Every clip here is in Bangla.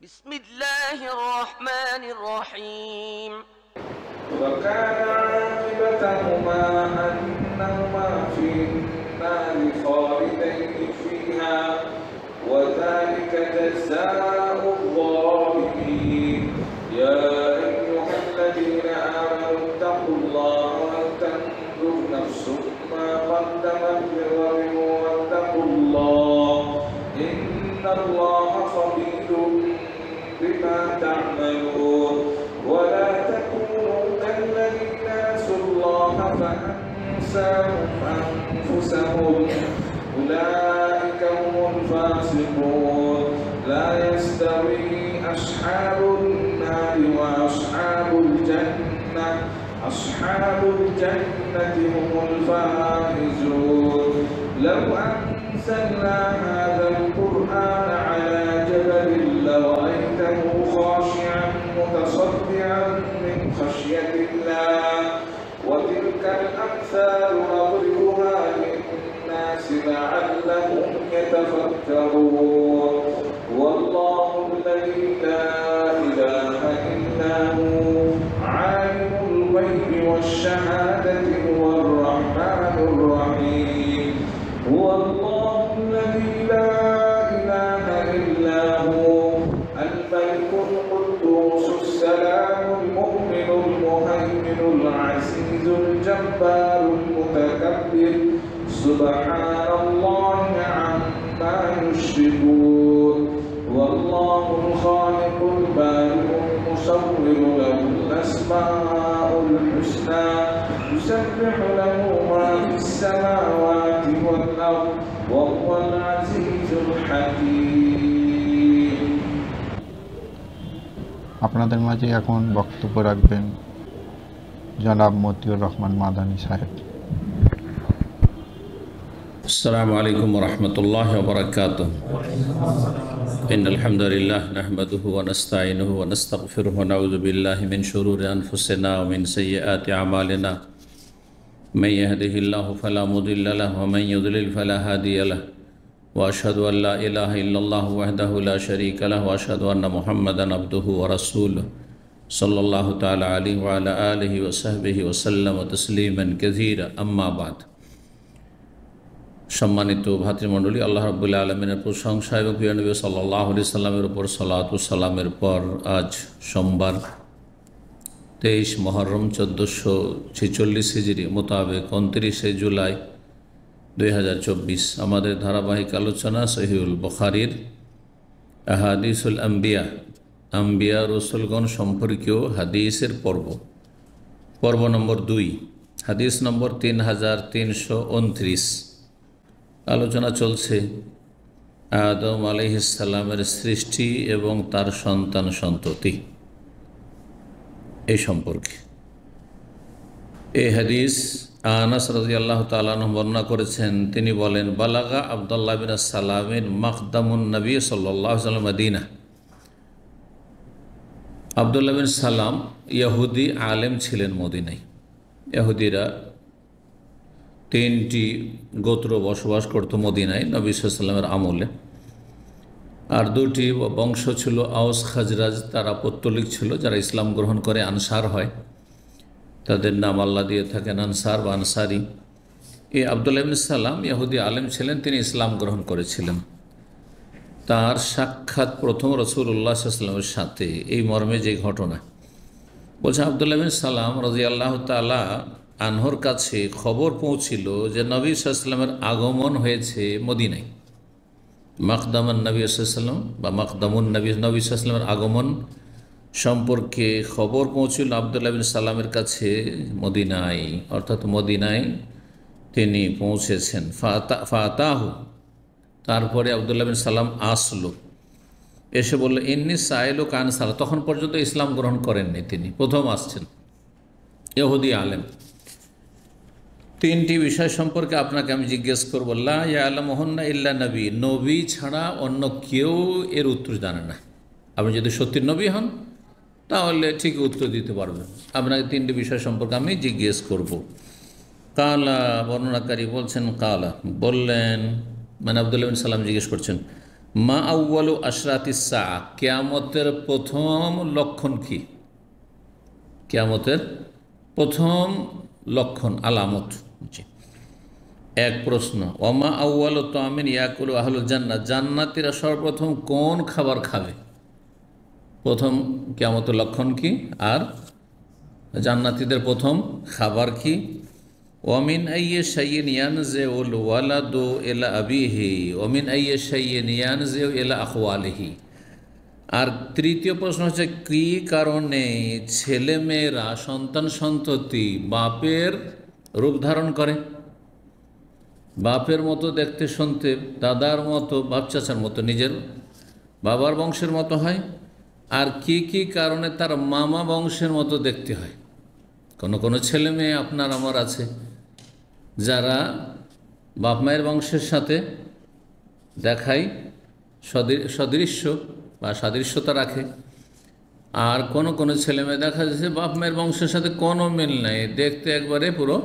بسم الله الرحمن الرحيم وكان عاقبتهما أنهما في النار خالدين فيها وذلك جزاء الظالمين يا أيها الذين آمنوا اتقوا الله ولتنظر نفس ما قدمت لغد واتقوا الله إن الله خبير بما تعملون ولا تكونوا كالذين نسوا الله فأنساهم أنفسهم أولئك هم الفاسقون لا يستوي أصحاب النار وأصحاب الجنة أصحاب الجنة هم الفائزون لو أنزلنا هذا القرآن على جبل لرأيته خاشعا متصدعا من خشية الله وتلك الأمثال نضربها للناس لعلهم يتفكرون والله الذي لا إله إلا هو عالم الغيب والشهادة هو الرحمن الرحيم هو الله الذي لا إله إلا هو الملك القدوس السلام المؤمن المهيمن العزيز الجبار المتكبر سبحان الله عما يشركون والله الخالق البارئ المصور له الأسماء الحسنى يسبح له ما في السماوات والأرض وهو العزيز الحكيم আপনাদের মাঝে এখন বক্তব্য রাখবেন জনাব মতিউর রহমান মাদানী সাহেব। السلام عليكم ورحمة الله وبركاته إن الحمد لله نحمده ونستعينه ونستغفره ونعوذ بالله من شرور أنفسنا ومن سيئات أعمالنا من يهده الله فلا مضل له ومن يضلل فلا هادي له وأشهد أن لا إله إلا الله وحده لا شريك له وأشهد أن محمدا عبده ورسوله صلى الله تعالى عليه وعلى آله وصحبه وسلم تسليما كثيرا أما بعد সম্মানিত ভাতৃমণ্ডলী, আল্লাহ রাব্বুল আলামিনের প্রশংসা এবং প্রিয় নবী সাল্লাল্লাহু আলাইহি সাল্লামের উপর সালাত ও সালামের পর আজ সোমবার 23 মুহররম 1446 হিজরি মোতাবেক 29 জুলাই 2024 আমাদের ধারাবাহিক আলোচনা সহিহুল বুখারীর আহাদিসুল আম্বিয়া রসুলগণ সম্পর্কীয় হাদিসের পর্ব নম্বর 2, হাদিস নম্বর 3329। আলোচনা চলছে আদম আলাইহিস সালামের সৃষ্টি এবং তার সন্তান সন্ততি এই সম্পর্কে। এই হাদিস আনাস রাদিয়াল্লাহু তাআলা আনহু বর্ণনা করেছেন। তিনি বলেন, বালাগা আব্দুল্লাহ বিন সালামিন মাকদামুন নবী সাল্লাল্লাহু আলাইহি ওয়াসাল্লাম মদিনা। আব্দুল্লাহ বিন সালাম ইহুদি আলেম ছিলেন মদিনায়। ইহুদিরা 3টি গোত্র বসবাস করত মদিনায় নবী সাল্লাল্লাহু আলাইহি ওয়াসাল্লামের আমলে, আর 2টি বংশ ছিল আওস খাজরাজ, তারা পৌত্তলিক ছিল, যারা ইসলাম গ্রহণ করে আনসার হয়, তাদের নাম আল্লাহ দিয়ে থাকেন আনসার বা আনসারি। এই আব্দুল্লাহ ইবনে সালাম ইহুদি আলেম ছিলেন, তিনি ইসলাম গ্রহণ করেছিলেন। তার সাক্ষাৎ প্রথম রাসূলুল্লাহ সাল্লাল্লাহু আলাইহি ওয়াসাল্লামের সাথে এই মর্মে যে ঘটনা বলছে, আব্দুল্লাহ ইবনে সালাম রাদিয়াল্লাহু তাআলা আনহুর কাছে খবর পৌঁছিল যে নবী সাল্লাল্লাহু আলাইহি ওয়াসাল্লামের আগমন হয়েছে মদিনায়। মাকদামান নবী সাল্লাল্লাহু আলাইহি ওয়াসাল্লাম বা মাকদামুন নবী সাল্লাল্লাহু আলাইহি ওয়াসাল্লামের আগমন সম্পর্কে খবর পৌঁছিল আব্দুল্লাহ বিন সালামের কাছে মদিনায়, অর্থাৎ মদিনায় তিনি পৌঁছেছেন। ফাতাহু, তারপরে আব্দুল্লাহ বিন সালাম আসলো, এসে বলল, ইন্নী সাইলু কানসার। তখন পর্যন্ত ইসলাম গ্রহণ করেননি, তিনি প্রথম আসছেন, ইহুদি আলেম। 3টি বিষয় সম্পর্কে আপনাকে আমি জিজ্ঞেস করব। লা ইয়ালামুহুন্না ইল্লা নবী, নবী ছাড়া অন্য কেউ এর উত্তর জানে না। আপনি যদি সত্যি নবী হন তাহলে ঠিক উত্তর দিতে পারবেন। আপনাকে 3টি বিষয় সম্পর্কে আমি জিজ্ঞেস করব। কালা, বর্ণনাকারী বলছেন, কালা বললেন, মানে আব্দুল্লাহ বিন সালাম জিজ্ঞেস করছেন, মা আউয়ালু আশরাতিস সাআ, কিয়ামতের প্রথম লক্ষণ কি? কিয়ামতের প্রথম লক্ষণ আলামত। জি, এক প্রশ্ন। ওমা আউয়ালু তাআমিন ইয়াকুলু আহলুল জান্নাহ, জান্নাতীরা সর্বপ্রথম কোন খাবার খাবে? প্রথম কিয়ামতের লক্ষণ কি আর জান্নাতীদের প্রথম খাবার কি? ওমিন আইয়ি শাইইন ইয়ানজিউল ওয়ালাদু ইলা আবিহি ওমিন আইয়ি শাইইন ইয়ানজিউ ইলা আখওয়ালিহি। আর তৃতীয় প্রশ্ন হচ্ছে কী কারণে ছেলে মেয়েরা সন্তান সন্ততি বাপের রূপ ধারণ করে, বাপের মতো দেখতে শুনতে, দাদার মতো, বাপ চাচার মতো নিজের বাবার বংশের মতো হয়, আর কি কি কারণে তার মামা বংশের মতো দেখতে হয়? কোনো ছেলে মেয়ে আপনার আমার আছে যারা বাপ মায়ের বংশের সাথে দেখায় সদৃশ্য বা সাদৃশ্যতা রাখে, আর কোনো ছেলে মেয়ে দেখা যাচ্ছে বাপ মায়ের বংশের সাথে কোনো মিল নেই, দেখতে একবারে পুরো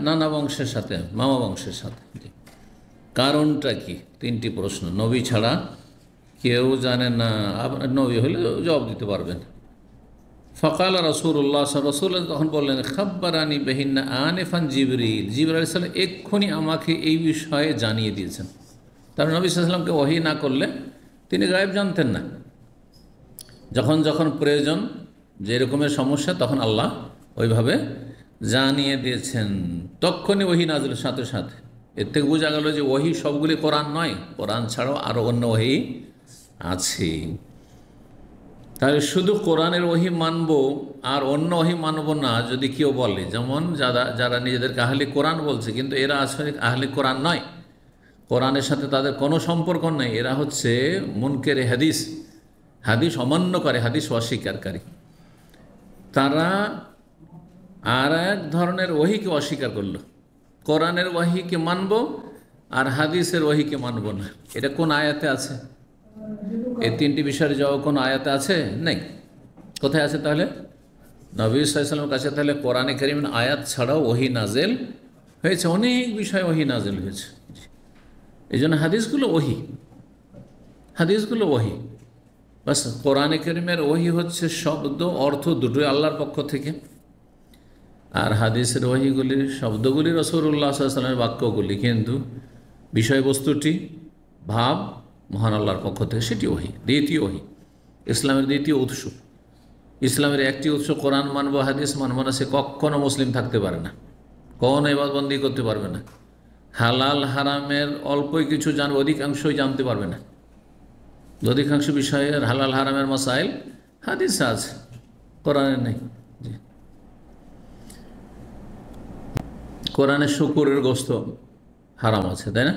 নানা বংশের সাথে, মামা বংশের সাথে। কারণটা কি? তিনটি প্রশ্ন, নবী ছাড়া কেউ জানে না, নবী হলে জবাব দিতে পারবেন। ফকাল রাসূলুল্লাহ, রাসূল তখন বললেন, খাব্বারানি বিহিন্না আনিফান জিবরিল, জিবরাইল আলাইহিস সালাম এক্ষুনি আমাকে এই বিষয়ে জানিয়ে দিয়েছেন। তার নবী সাল্লাল্লাহু আলাইহি ওয়াসাল্লামকে ওহী না করলে তিনি গায়েব জানতেন না। যখন যখন প্রয়োজন, যে রকমের সমস্যা, তখন আল্লাহ ওইভাবে জানিয়ে দিয়েছেন, তখনই ওহী নাযিলের সাথে সাথে। এর থেকে বোঝা গেল যে ওহী সবগুলি কোরআন নয়, কোরআন ছাড়াও আরও অন্য ওহী আছে। তাহলে শুধু কোরআনের ওহী মানব আর অন্য ওহী মানব না যদি কেউ বলে, যেমন যারা নিজেদেরকে আহলে কোরআন বলছে কিন্তু এরা আসলে আহলে কোরআন নয়, কোরআনের সাথে তাদের কোনো সম্পর্ক নেই, এরা হচ্ছে মুনকেরে হাদিস, হাদিস অমান্য করে, হাদিস অস্বীকারী। তারা আর এক ধরনের ওহীকে অস্বীকার করলো, কোরআনের ওহীকে মানব আর হাদিসের ওহীকে মানব না। এটা কোন আয়াতে আছে? এই তিনটি বিষয়ের জবাব কোন আয়াতে আছে? নেই। কোথায় আছে তাহলে? নবী সাল্লাল্লাহু আলাইহি ওয়াসাল্লামের কাছে তাহলে কোরআনে কারীমের আয়াত ছাড়াও ওহী নাযিল হয়েছে, অনেক বিষয় ওহী নাযিল হয়েছে। এই জন্য হাদিসগুলো ওহী, হাদিসগুলো ওহী। বাস কোরআনে কারীমের ওহী হচ্ছে শব্দ অর্থ দুটোই আল্লাহর পক্ষ থেকে, আর হাদিসের ওহীগুলির শব্দগুলি রাসূলুল্লাহ সাল্লাল্লাহু আলাইহি ওয়াসাল্লামের বাক্যগুলি, কিন্তু বিষয়বস্তুটি ভাব মহান আল্লাহর পক্ষ থেকে, সেটি ওহী, দ্বিতীয় ওহী, ইসলামের দ্বিতীয় উৎস। ইসলামের একটি উৎস কোরআন মানব, হাদিস মানব না, সে কখনো মুসলিম থাকতে পারে না, কোনো ইবাদতবন্দি করতে পারবে না, হালাল হারামের অল্পই কিছু জানবে, অধিকাংশই জানতে পারবে না। অধিকাংশ বিষয়ের হালাল হারামের মাসাইল হাদিসে আছে, কোরআনে নেই। কোরআনে শুকুরের গোশত হারাম আছে, তাই না?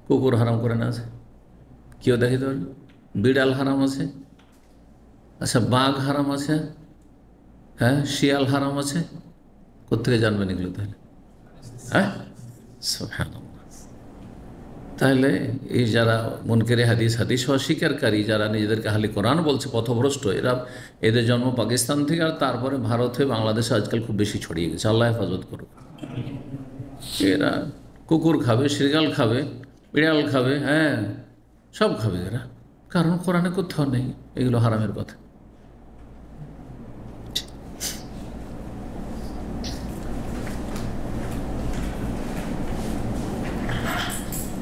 কুকুর হারাম করে না আছে, কেউ দেখিতে পারবে? বিড়াল হারাম আছে, আচ্ছা বাঘ হারাম আছে, হ্যাঁ শিয়াল হারাম আছে, কোথেকে জানবেন এগুলো তাহলে? হ্যাঁ, সুবহানাল্লাহ। তাহলে এই যারা মুনকেরে হাদিস, হাদিস অস্বীকারী, যারা নিজেদেরকে আহলে কোরআন বলছে, পথভ্রষ্ট, এদের জন্ম পাকিস্তান থেকে, আর তারপরে ভারতে, বাংলাদেশে আজকাল খুব বেশি ছড়িয়ে গেছে, আল্লাহ হেফাজত করুক। এরা কুকুর খাবে, শৃগাল খাবে, বিড়াল খাবে, হ্যাঁ সব খাবে এরা, কারণ কোরআনে কোথাও নেই এগুলো হারামের কথা।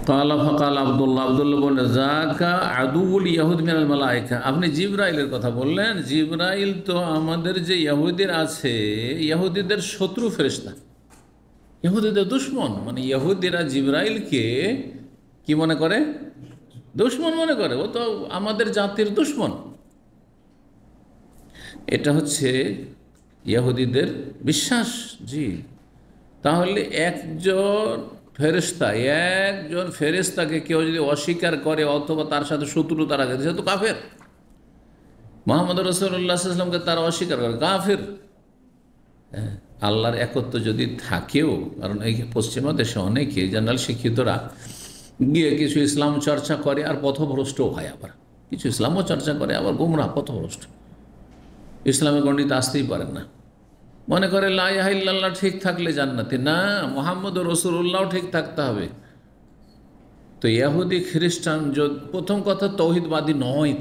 কালা ফাকাল আব্দুল্লাহ, আব্দুল্লাহ বললেন, যাকা আদুউল ইয়াহুদ মিনাল মালায়েকা, আপনি জিবরাইলের কথা বললেন। জিবরাইল তো আমাদের যে ইহুদির আছে, ইহুদিদের শত্রু ফেরেশতা, ইহুদিদের দুশমন। মানে ইহুদিরা জিবরাইলকে কি মনে করে? দুশমন মনে করে, ও তো আমাদের জাতির দুশমন। এটা হচ্ছে ইহুদিদের বিশ্বাস। জি, তাহলে একজন ফেরেশতাকে কেউ যদি অস্বীকার করে অথবা তার সাথে শত্রুতা রাখে, সে তো কাফের। মুহাম্মদ রাসূলুল্লাহ সাল্লাল্লাহু আলাইহি ওয়াসাল্লামকে তারা অস্বীকার করে, কাফের। আল্লাহর একত্ব যদি থাকেও, কারণ এই পশ্চিমা দেশে অনেকে জেনারেল শিক্ষিতরা গিয়ে কিছু ইসলাম চর্চা করে আর পথভ্রষ্টও হয়, আবার কিছু ইসলামও চর্চা করে আবার গোমরাহ পথভ্রষ্ট, ইসলামের গণ্ডিতে আসতেই পারেন না। মনে করে লা ইলাহা ইল্লাল্লাহ ঠিক থাকলে জান্নাতে, না মুহাম্মদ রাসূলুল্লাহ ঠিক থাকতে হবে, তো ইহুদি খ্রিস্টান প্রথম কথা তৌহিদবাদী নয়,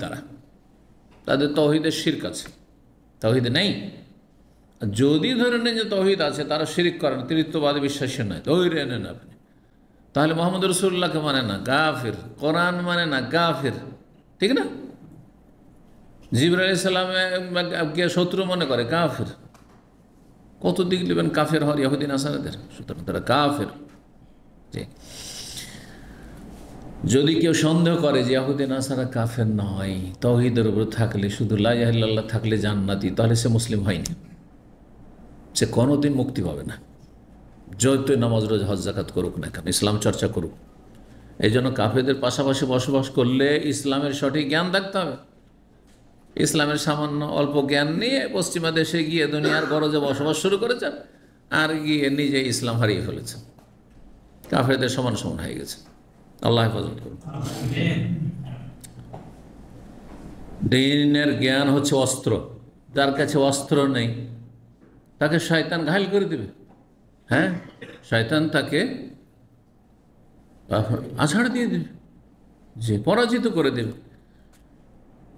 তাদের তৌহিদের শিরক আছে, তৌহিদ নেই। যদি ধরে নেন যে তৌহিদ আছে, তারা শিরিক করেন, তৃতীয়বাদী বিশ্বাসী নয়, ধরে নেন আপনি, তাহলে মোহাম্মদ রসুল্লাহকে মানে না, কাফির। কোরআন মানে না, কাফির। ঠিক না? জিবরাইল আলাইহিস সালামকে শত্রু মনে করে, কাফির। কত দিক নেবেন কাফের হওয়ার ইহুদি নাসারাদের? সুতরাং তারা কাফের। যদি কেউ সন্দেহ করে যে ইহুদি নাসারা কাফের নয়, তাওহীদের উপর থাকলে, শুধু লা ইলাহা ইল্লাল্লাহ থাকলে জান্নাতি, তাহলে সে মুসলিম হয়নি, সে কোনোদিন মুক্তি পাবে না, যতই নামাজ রোজা হজ যাকাত করুক না কেন, ইসলাম চর্চা করুক। এই জন্য কাফেরদের পাশাপাশি বসবাস করলে ইসলামের সঠিক জ্ঞান থাকতে হবে। ইসলামের সামান্য অল্প জ্ঞান নিয়ে পশ্চিমা দেশে গিয়ে দুনিয়ার গরজে বসবাস শুরু করেছেন, আর গিয়ে নিজে ইসলাম হারিয়ে ফেলেছেন, কাফেরদের সমান সমান হয়ে গেছে। আল্লাহ হেফাজত করুন। দ্বীনের জ্ঞান হচ্ছে অস্ত্র। যার কাছে অস্ত্র নেই তাকে শয়তান ঘায়েল করে দেবে। হ্যাঁ, শয়তান তাকে আছাড় দিয়ে দেবে, যে পরাজিত করে দেবে।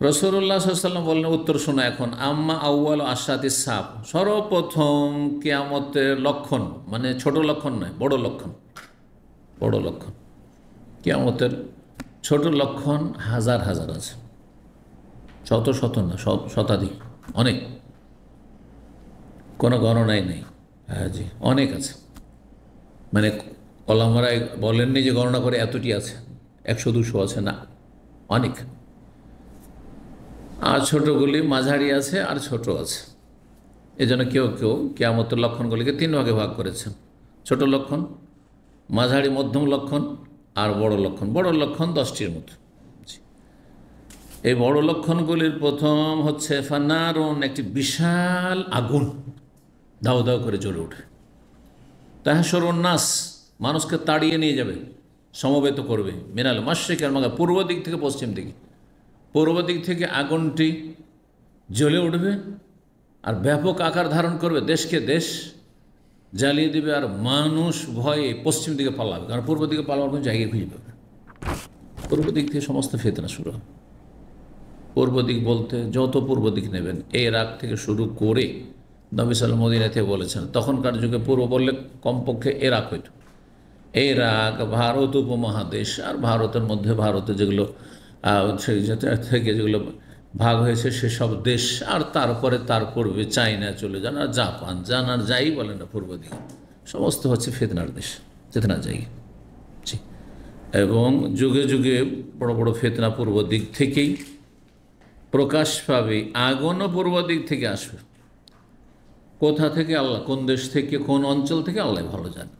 রাসূলুল্লাহ সাল্লাল্লাহু আলাইহি ওয়াসাল্লাম বললেন, উত্তর শোনো এখন, আম্মা আউয়াল আশরাতিস সাআহ, সর্বপ্রথম কিয়ামতের লক্ষণ, মানে ছোট লক্ষণ নয়, বড় লক্ষণ। বড় লক্ষণ কিয়ামতের, ছোট লক্ষণ হাজার হাজার আছে, শত শত না, শতাধিক, অনেক, কোনো গণনাই নেই। হ্যাঁ জি, অনেক আছে। মানে ওলামারা বলেননি যে গণনা করে এতটি আছে, 100-200 আছে, না, অনেক। আর ছোটগুলি মাঝারি আছে, আর ছোট আছে। এই জন্য কেউ কেউ কিয়ামতের লক্ষণগুলিকে 3 ভাগে ভাগ করেছেন: ছোট লক্ষণ, মাঝারি মধ্যম লক্ষণ, আর বড় লক্ষণ। বড় লক্ষণ 10টির মতো। এই বড় লক্ষণগুলির প্রথম হচ্ছে ফান্নারুন, একটি বিশাল আগুন দাউ দাউ করে জ্বলে ওঠে। তাহশুরুন নাস, মানুষকে তাড়িয়ে নিয়ে যাবে, সমবেত করবে। মিনাল মাশরিক আল মাগরিব, পূর্ব দিক থেকে পশ্চিম দিকে, পূর্ব দিক থেকে আগুনটি জ্বলে উঠবে আর ব্যাপক আকার ধারণ করবে, দেশকে দেশ জ্বালিয়ে দেবে। আর মানুষ ভয়ে পশ্চিম দিকে পালাবে, কারণ পূর্ব দিকে পালাবার কোনো জায়গায় খুঁজে পাবে। পূর্ব দিক থেকে সমস্ত ফিতনা শুরু হবে। পূর্ব দিক বলতে যত পূর্ব দিক নেবেন, ইরাক থেকে শুরু করে, নবী সাল্লাল্লাহু মদিনা থেকে বলেছেন, তখনকার যুগে পূর্ব বললে কমপক্ষে ইরাক হইত। ইরাক, ভারত উপমহাদেশ, আর ভারতের মধ্যে ভারতে যেগুলো থেকে যেগুলো ভাগ হয়েছে সেসব দেশ, আর তারপরে তার পূর্বে চায়না চলে যান, আর জাপান যান, আর যাই বলেন না পূর্ব দিকে, সমস্ত হচ্ছে ফিতনার দেশ, ফিতনার জায়গা। জি, এবং যুগে যুগে বড় বড় ফিতনা পূর্ব দিক থেকেই প্রকাশ পাবে। আগুনও পূর্ব দিক থেকে আসবে। কোথা থেকে? আল্লাহ, কোন দেশ থেকে, কোন অঞ্চল থেকে, আল্লাহ ভালো জানে।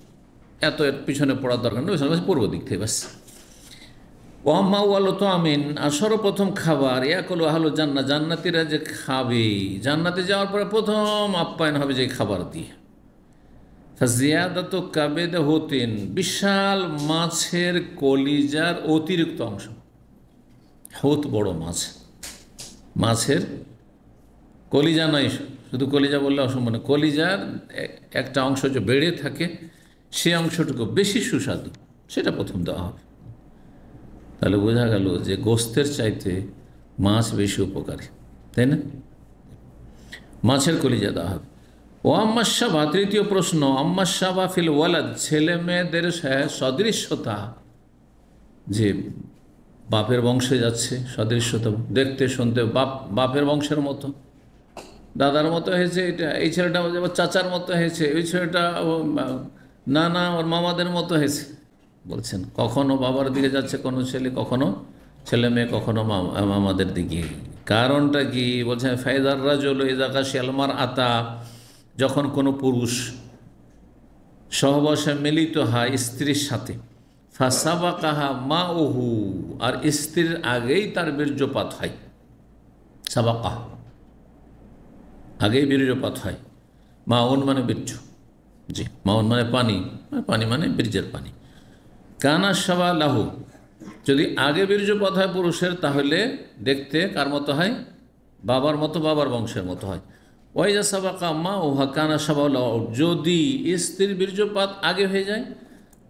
এত এর পিছনে পড়ার দরকার নেই, পূর্ব দিক থেকে ব্যাস। ওয়াম্মা ওয়াল তো আমিন, আর সর্বপ্রথম খাবার, ইয়াকুলু আহলুল জান্নাহ, জান্নাতীরা যে খাবে, জান্নাতে যাওয়ার পরে প্রথম আপ্যায়ন হবে যে খাবার দিয়ে। ফাজিয়াদাতু কাবিদ হুতিন, বিশাল মাছের কলিজার অতিরিক্ত অংশ। হুত বড় মাছ, মাছের কলিজা নয়, শুধু কলিজা বললে অসম্পূর্ণ। কলিজার একটা অংশ যে বেড়ে থাকে, সে অংশটুকু বেশি সুস্বাদু, সেটা প্রথম দেওয়া হবে। তাহলে বোঝা গেল যে গোস্তের চাইতে মাছ বেশি উপকারী, তাই না? মাছের কলিজা দেওয়া হবে। ও আম্মাশাবা, তৃতীয় প্রশ্ন, আম্মাশাবা ফিল ওয়ালাদ, ছেলে মেয়েদের সদৃশ্যতা, যে বাপের বংশে যাচ্ছে, সদৃশ্যতা, দেখতে শুনতে বাপের বংশের মতো, দাদার মতো হয়েছে এটা, এই ছেলেটা আবার চাচার মতো হয়েছে, ওই ছেলেটা নানা ওর মামাদের মতো হয়েছে। বলছেন কখনো বাবার দিকে যাচ্ছে কোনো ছেলে, কখনো ছেলে মেয়ে, কখনো মামাদের দিকে। কারণটা কি? বলছেন ফায়দার রাজুল ইযা গাশিয়াল মারআতা, যখন কোনো পুরুষ সহবাসে মিলিত হয় স্ত্রীর সাথে, ফাসাবাকাহা মাউহু, আর স্ত্রীর আগেই তার বীর্যপাত হয়। সাবাকা, আগেই বীর্যপাত হয়। মাউন মানে বীর্য, জি, মাউন মানে পানি, পানি মানে বীর্যের পানি। কানা সাবা লাহু, যদি আগে বীর্যপাত হয় পুরুষের, তাহলে দেখতে কার মতো হয়? বাবার মতো, বাবার বংশের মতো হয়। ওয়াইজা সাবাকা মা ওহা কানা সাবা লাহু, যদি স্ত্রীর বীর্যপাত আগে হয়ে যায়,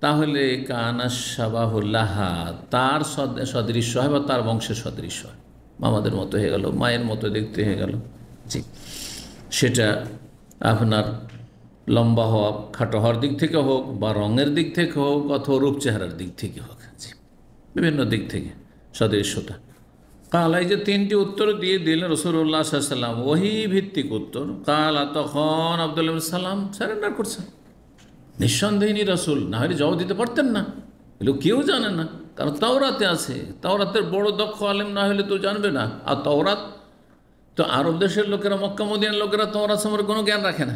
তাহলে কানা শাবাহুল্লাহা, তার সদৃশ্য হয় বা তার বংশের সদৃশ্য হয়, মামাদের মতো হয়ে গেল, মায়ের মতো দেখতে হয়ে গেল। জি, সেটা আপনার লম্বা হওয়া খাটো হওয়ার দিক থেকে হোক, বা রঙের দিক থেকে হোক, অথবা রূপ চেহারার দিক থেকে হোক। জি, বিভিন্ন দিক থেকে সদৃশ্যতা। কালা, এই যে তিনটি উত্তর দিয়ে দিলেন রাসূলুল্লাহ সাল্লাল্লাহু আলাইহি ওয়াসাল্লাম, ওহী ভিত্তিক উত্তর। কালা, তখন আব্দুল্লাহ ইবনে সালাম সারেন্ডার করছেন। নিঃসন্দেহিনী রাসূল, না হলে জবাব দিতে পারতেন না, এগুলো কেউ জানে না, কারণ তাওরাতে আছে। তাওরাতের বড় দক্ষ আলেম না হলে তো জানবে না। আর তাওরাত তো আরব দেশের লোকেরা, মক্কা মদিনার লোকেরা তাওরাত সম্পর্কে কোনো জ্ঞান রাখে না।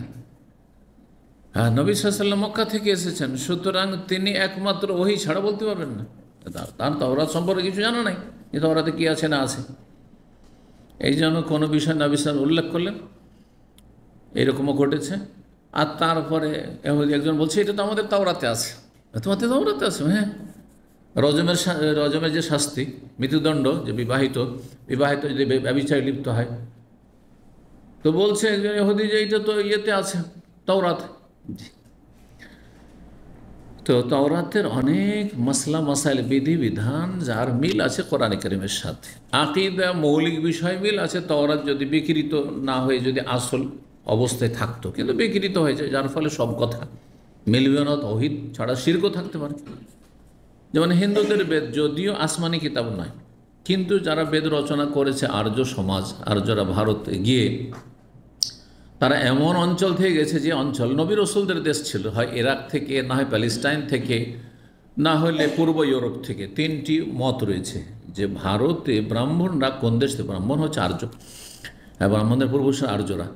হ্যাঁ, নবী সাল্লাল্লাহু আলাইহি ওয়াসাল্লাম মক্কা থেকে এসেছেন, সুতরাং তিনি একমাত্র ওহী ছাড়া বলতে পারবেন না। তার তাওরাত সম্পর্কে কিছু জানা নাই, যে তাওরাতে কী আছে না আছে। এই জন্য কোনো বিষয় নবী সাল্লাল্লাহু আলাইহি ওয়াসাল্লাম উল্লেখ করলেন, এরকমও ঘটেছে। আর তারপরে একজন বলছে এটা তো আমাদের তাওরাতে আছে। তোমাদের তাওরাতে আছে? হ্যাঁ, রজমের যে শাস্তি, মৃত্যুদণ্ড, যে বিবাহিত যদি ব্যভিচারে লিপ্ত হয়, তো বলছে একজন ইহুদি যে এটা তো ইয়েতে আছে, তাওরাত। তো তাওরাতের অনেক মাসলা মাসাইল, বিধিবিধান যার মিল আছে কোরআন কারীমের সাথে। আকীদা, মৌলিক বিষয় মিল আছে। তাওরাত যদি বিকৃত না হয়ে যদি আসল অবস্থায় থাকতো, কিন্তু বিকৃত হয়েছে, যার ফলে সব কথা মিলবে না। তাওহীদ ছাড়া শিরকও থাকতে পারে। যেমন হিন্দুদের বেদ যদিও আসমানি কিতাব নয়, কিন্তু যারা বেদ রচনা করেছে আর্য সমাজ, আর্যরা ভারতে গিয়ে তারা এমন অঞ্চল থেকে গেছে যে অঞ্চল নবী রসুলদের দেশ ছিল, হয় ইরাক থেকে, না হয় প্যালেস্টাইন থেকে, না হলে পূর্ব ইউরোপ থেকে। তিনটি মত রয়েছে যে ভারতে ব্রাহ্মণরা কোন দেশ থেকে, ব্রাহ্মণ হচ্ছে আর্য, হ্যাঁ, ব্রাহ্মণদের পূর্বপুরুষ আর্যরা,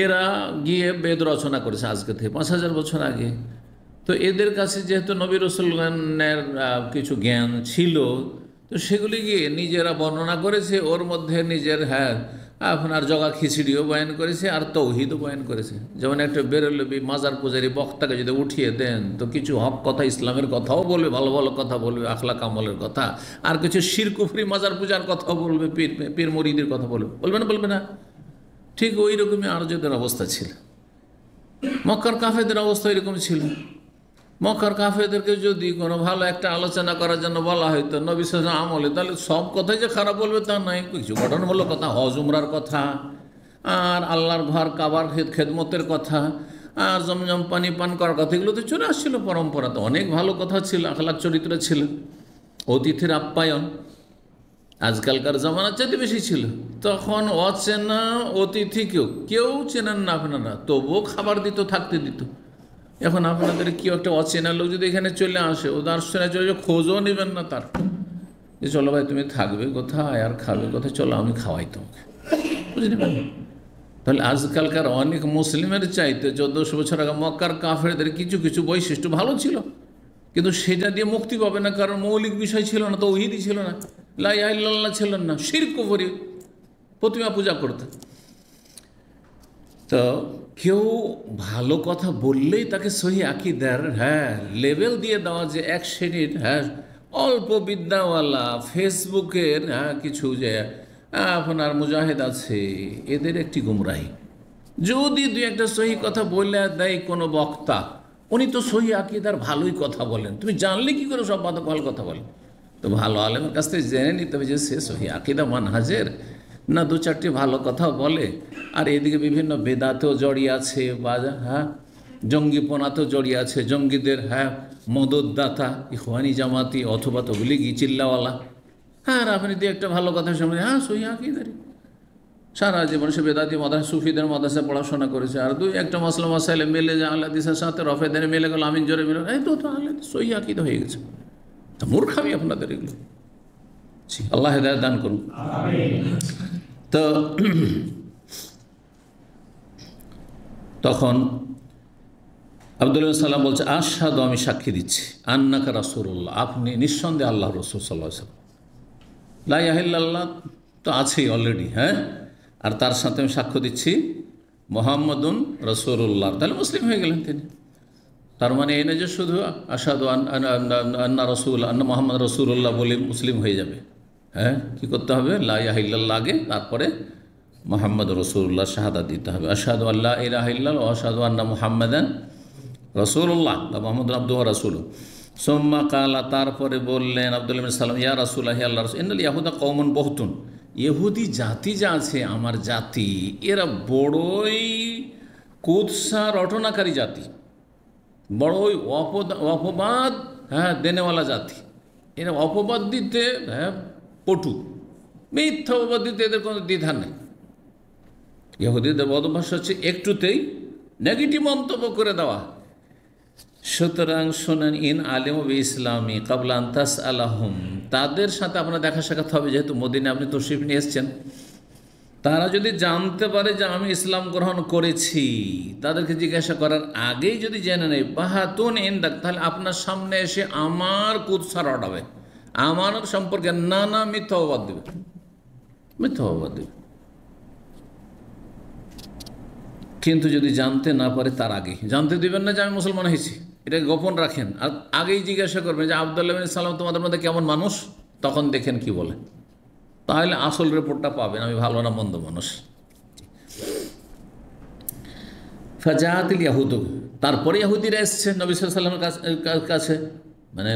এরা গিয়ে বেদ রচনা করেছে আজকে থেকে 5000 বছর আগে। তো এদের কাছে যেহেতু নবী রাসূলের কিছু জ্ঞান ছিল, তো সেগুলি গিয়ে নিজেরা বর্ণনা করেছে। ওর মধ্যে নিজের আপনার জগা খিচড়িও বয়ান করেছে, আর তৌহিদও বয়ান করেছে। যেমন একটা বেরলবি মাজার পূজারি বক্তাকে যদি উঠিয়ে দেন, তো কিছু হক কথা, ইসলামের কথাও বলবে, ভালো ভালো কথা বলবে, আখলাক আমলের কথা, আর কিছু শিরক কুফরি মাজার পূজার কথাও বলবে, পীর মুরিদের কথা বলবে না। ঠিক ওই রকমই আর্যদের অবস্থা ছিল। মক্কার কাফেরদের অবস্থা এরকম ছিল। মক্কার কাফেরদেরকে যদি কোনো ভালো একটা আলোচনা করার জন্য বলা হয়তো নবী সাল্লাল্লাহু আলাইহি ওয়াসাল্লাম আমলে, তাহলে সব কথাই যে খারাপ বলবে তা নয়, কিছু গঠনমূলক কথা, হজ উমরার কথা, আর আল্লাহর ঘর কাবার খেদমতের কথা, আর জমজম পানি পান করার কথা, এগুলো তো চলে আসছিল পরম্পরাতে। অনেক ভালো কথা ছিল, আখলাক চরিত্র ছিল, অতিথির আপ্যায়ন আজকালকার জামানার চাইতে বেশি ছিল। তখন অচেনা অতিথিকেও কেউ চেনেন না আপনারা, তবুও খাবার দিত, থাকতে দিত। এখন আপনাদের কেউ একটা অচেনা লোক যদি এখানে চলে আসে, ও দার্শনে চলে যে খোঁজও নেবেন না তার, যে চলো ভাই তুমি থাকবে কোথায় আর খাবে কোথায়, চলো আমি খাওয়াই তোমাকে, বুঝে নেবেন। তাহলে আজকালকার অনেক মুসলিমের চাইতে 1400 বছর আগে মক্কার কাফেরদের কিছু কিছু বৈশিষ্ট্য ভালো ছিল, কিন্তু সেটা দিয়ে মুক্তি পাবে না, কারণ মৌলিক বিষয় ছিল না, তাওহীদই ছিল না, লা ইলাহা ইল্লাল্লাহ ছিল না, শিরক কুফরি, প্রতিমা পূজা করতে। তো কেউ ভালো কথা বললেই তাকে সহি আকীদার লেভেল দিয়ে দেওয়া, যে এক শ্রেণীর অল্প বিদ্যাওয়ালা ফেসবুকের কিছু যে আপনার মুজাহিদ আছে, এদের একটি গুমরাহি। যদি দুই একটা সহি কথা বললে দেয় কোনো বক্তা, উনি তো সহি আকীদার ভালোই কথা বলেন, তুমি জানলে কি করে সব ভালো কথা বলেন? তো ভালো আলেমের কাছ থেকে জেনে নিতে হবে যে সে সহি আকীদা মানহাজের, না দু চারটি ভালো কথাও বলে, আর এদিকে বিভিন্ন বেদাতেও জড়িয়ে আছে, বা জঙ্গিপনাতেও জড়িয়ে আছে, জঙ্গিদের মদতদাতা, ইখওয়ানি জামাতি অথবা তবলিগি চিল্লাওয়ালা। আর আপনি দিয়ে একটা ভালো কথা শুনে সহি আকীদারই, সারা জীবন সে বেদাতি মাদ্রাসা, সুফিদের মাদ্রাসায় পড়াশোনা করেছে, আর দুই একটা মাসলা মাসাইলে মেলে যে আল্লাহ দিসের সাথে রফেদের মিলে গেল, আমিন জোরে মিলে, এই তো আল্লাহ সহি আকীদা হয়ে গেছে। তো মূর্খামি আপনাদের এগুলো। আল্লাহ হেদায়েত দান করুন। তো তখন আব্দুল্লাহ সাল্লাম বলছে, আশহাদু, আমি সাক্ষী দিচ্ছি, আন্নাকা রাসূলুল্লাহ, আপনি নিঃসন্দেহে আল্লাহ রাসূল সাল্লাল্লাহু আলাইহি ওয়াসাল্লাম। লা ইলাহা ইল্লাল্লাহ তো আছেই অলরেডি, আর তার সাথে আমি সাক্ষ্য দিচ্ছি মুহাম্মাদুন রাসূলুল্লাহ, তাহলে মুসলিম হয়ে গেলেন তিনি। তার মানে এই না যে শুধু আশহাদু আন্না রাসূল, আন্না মুহাম্মদ রাসূলুল্লাহ বলে মুসলিম হয়ে যাবে। কি করতে হবে? লা ইলাহা ইল্লাল্লাহ আগে, তারপরে মুহাম্মদ রাসূলুল্লাহ শাহাদাত দিতে হবে। আশহাদু আল্লা ইলাহা ইল্লাল্লাহ ওয়া আশহাদু আন্না মুহাম্মাদান রসুল্লাহ বা মোহাম্মদ আব্দুল্লাহ রাসুল। সোম্মা কালা, তারপরে বললেন আব্দুল্লাহ বিন সালাম, ইয়া রাসূলুল্লাহ হে আল্লাহর রাসূল, ইন্নাল ইয়াহুদা কওমুন বহুতুন, ইহুদি জাতি যা আছে আমার জাতি, এরা বড়ই কুৎসা রটনাকারী জাতি, বড়ই অপবাদ দেনেওয়ালা জাতি। এরা অপবাদ দিতে পটু, মিথ্যা অপবাদ দিতে এদের কোনো দ্বিধা নেই। ইহুদিদের বদভ্যাস হচ্ছে একটুতেই নেগেটিভ মন্তব্য করে দেওয়া। সুতরাং শোনেন, ইন আলিম বি ইসলামী কাবলা আন তাসআলাহুম, তাদের সাথে আপনার দেখা সাক্ষাৎ হবে, যেহেতু মদিনা আপনি তশরিফ নিয়ে এসছেন, তারা যদি জানতে পারে যে আমি ইসলাম গ্রহণ করেছি, তাদেরকে জিজ্ঞাসা করার আগেই যদি জেনে নেই বাহাতুন ইনদাক, তাহলে আপনার সামনে এসে আমার কুৎসা রটাবে, আমার সম্পর্কে নানা মিথ্যা অপবাদ দেবে, মিথ্যা অপবাদ দেবে। কিন্তু যদি জানতে না পারে তার আগে জানতে দিবেন না যে আমি মুসলমান হয়েছি, এটা গোপন রাখেন, আর আগেই জিজ্ঞাসা করবেন যে আব্দুল্লাহ বিন সালাম তোমাদের মধ্যে কেমন মানুষ, তখন দেখেন কি বলে, তাহলে আসল রিপোর্টটা পাবেন আমি ভালো না মন্দ মানুষ। ফাজাতিল ইয়াহুদ, তারপরে ইহুদিরা এসছে নবী সাল্লাল্লাহু আলাইহি ওয়াসাল্লামের কাছে, মানে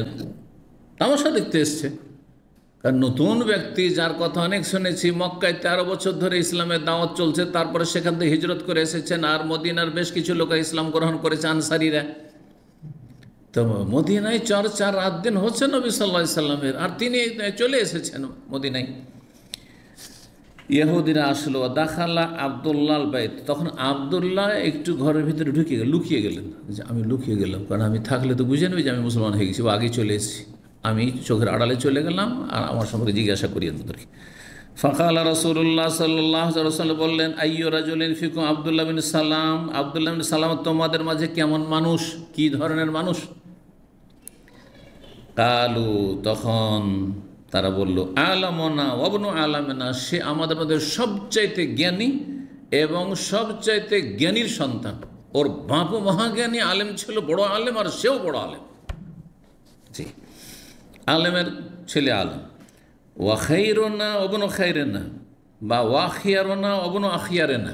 তামাশা দেখতে এসছে। কারণ নতুন ব্যক্তি, যার কথা অনেক শুনেছি, মক্কায় 13 বছর ধরে ইসলামের দাওয়াত চলছে, তারপরে সেখান থেকে হিজরত করে এসেছেন, আর মদিনার বেশ কিছু লোক ইসলাম গ্রহণ করেছে, আনসারীরা। তো মদিনায় 4 রাত দিন হচ্ছে নবী সাল্লাল্লাহু আলাইহি ওয়াসাল্লামের, আর তিনি চলে এসেছেন মদিনায়। ইহুদিরা আসলো, দাখালা আব্দুল্লাহ বাইত, তখন আব্দুল্লাহ একটু ঘরের ভিতরে ঢুকে লুকিয়ে গেলেন, যে আমি লুকিয়ে গেলাম, কারণ আমি থাকলে তো বুঝে নেবে যে আমি মুসলমান হয়ে গেছি, ও আগে চলে এসেছি, আমি চোখের আড়ালে চলে গেলাম, আর আমার সম্পর্কে জিজ্ঞাসা করি তাদেরকে। ফাকালা রাসূলুল্লাহ সাল্লাল্লাহু আলাইহি ওয়াসাল্লাম বললেন, আইয়ু রাজুলিন ফিকুম আব্দুল্লাহ বিন সালাম, আব্দুল্লাহ বিন সালাম তোমাদের মাঝে কেমন মানুষ, কি ধরনের মানুষ? কালু, তখন তারা বলল, আলামনা ওয়াবনু আলামেনা, সে আমাদের মধ্যে সবচাইতে জ্ঞানী এবং সবচাইতে জ্ঞানীর সন্তান, ওর বাপও মহাজ্ঞানী আলেম ছিল, বড় আলেম, আর সেও বড় আলেম। জি, আলেমের ছেলে আলেম। ওয়া খাইরুনা ওয়াবনু খাইরিনা, বা ওয়া খিয়ারুনা ওয়াবনু আখিয়ারিনা,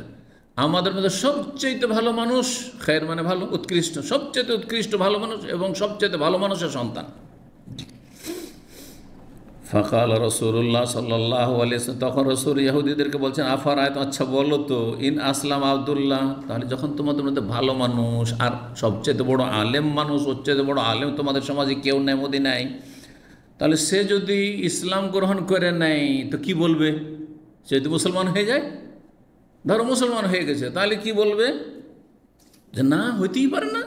আমাদের মধ্যে সবচাইতে ভালো মানুষ, খায়ের মানে ভালো, উৎকৃষ্ট, সবচাইতে উৎকৃষ্ট ভালো মানুষ এবং সবচাইতে ভালো মানুষের সন্তান। ফাকাল রাসূলুল্লাহ সাল্লাল্লাহু আলাইহি ওয়াসাল্লাম, তখন রাসূল ইহুদিদেরকে বলছেন, আফারায়াত, আচ্ছা বলো তো, ইন আসলাম আব্দুল্লাহ, তাহলে যখন তোমাদের মধ্যে ভালো মানুষ আর সবচেয়ে বড় আলেম মানুষ, ওর চেয়ে বড় আলেম তোমাদের সমাজে কেউ নেই, মদিনায়, তাহলে সে যদি ইসলাম গ্রহণ করে নেয় তো কি বলবে? সে যদি মুসলমান হয়ে যায়, ধরো মুসলমান হয়ে গেছে, তাহলে কি বলবে? যে না, হইতেই পারে না,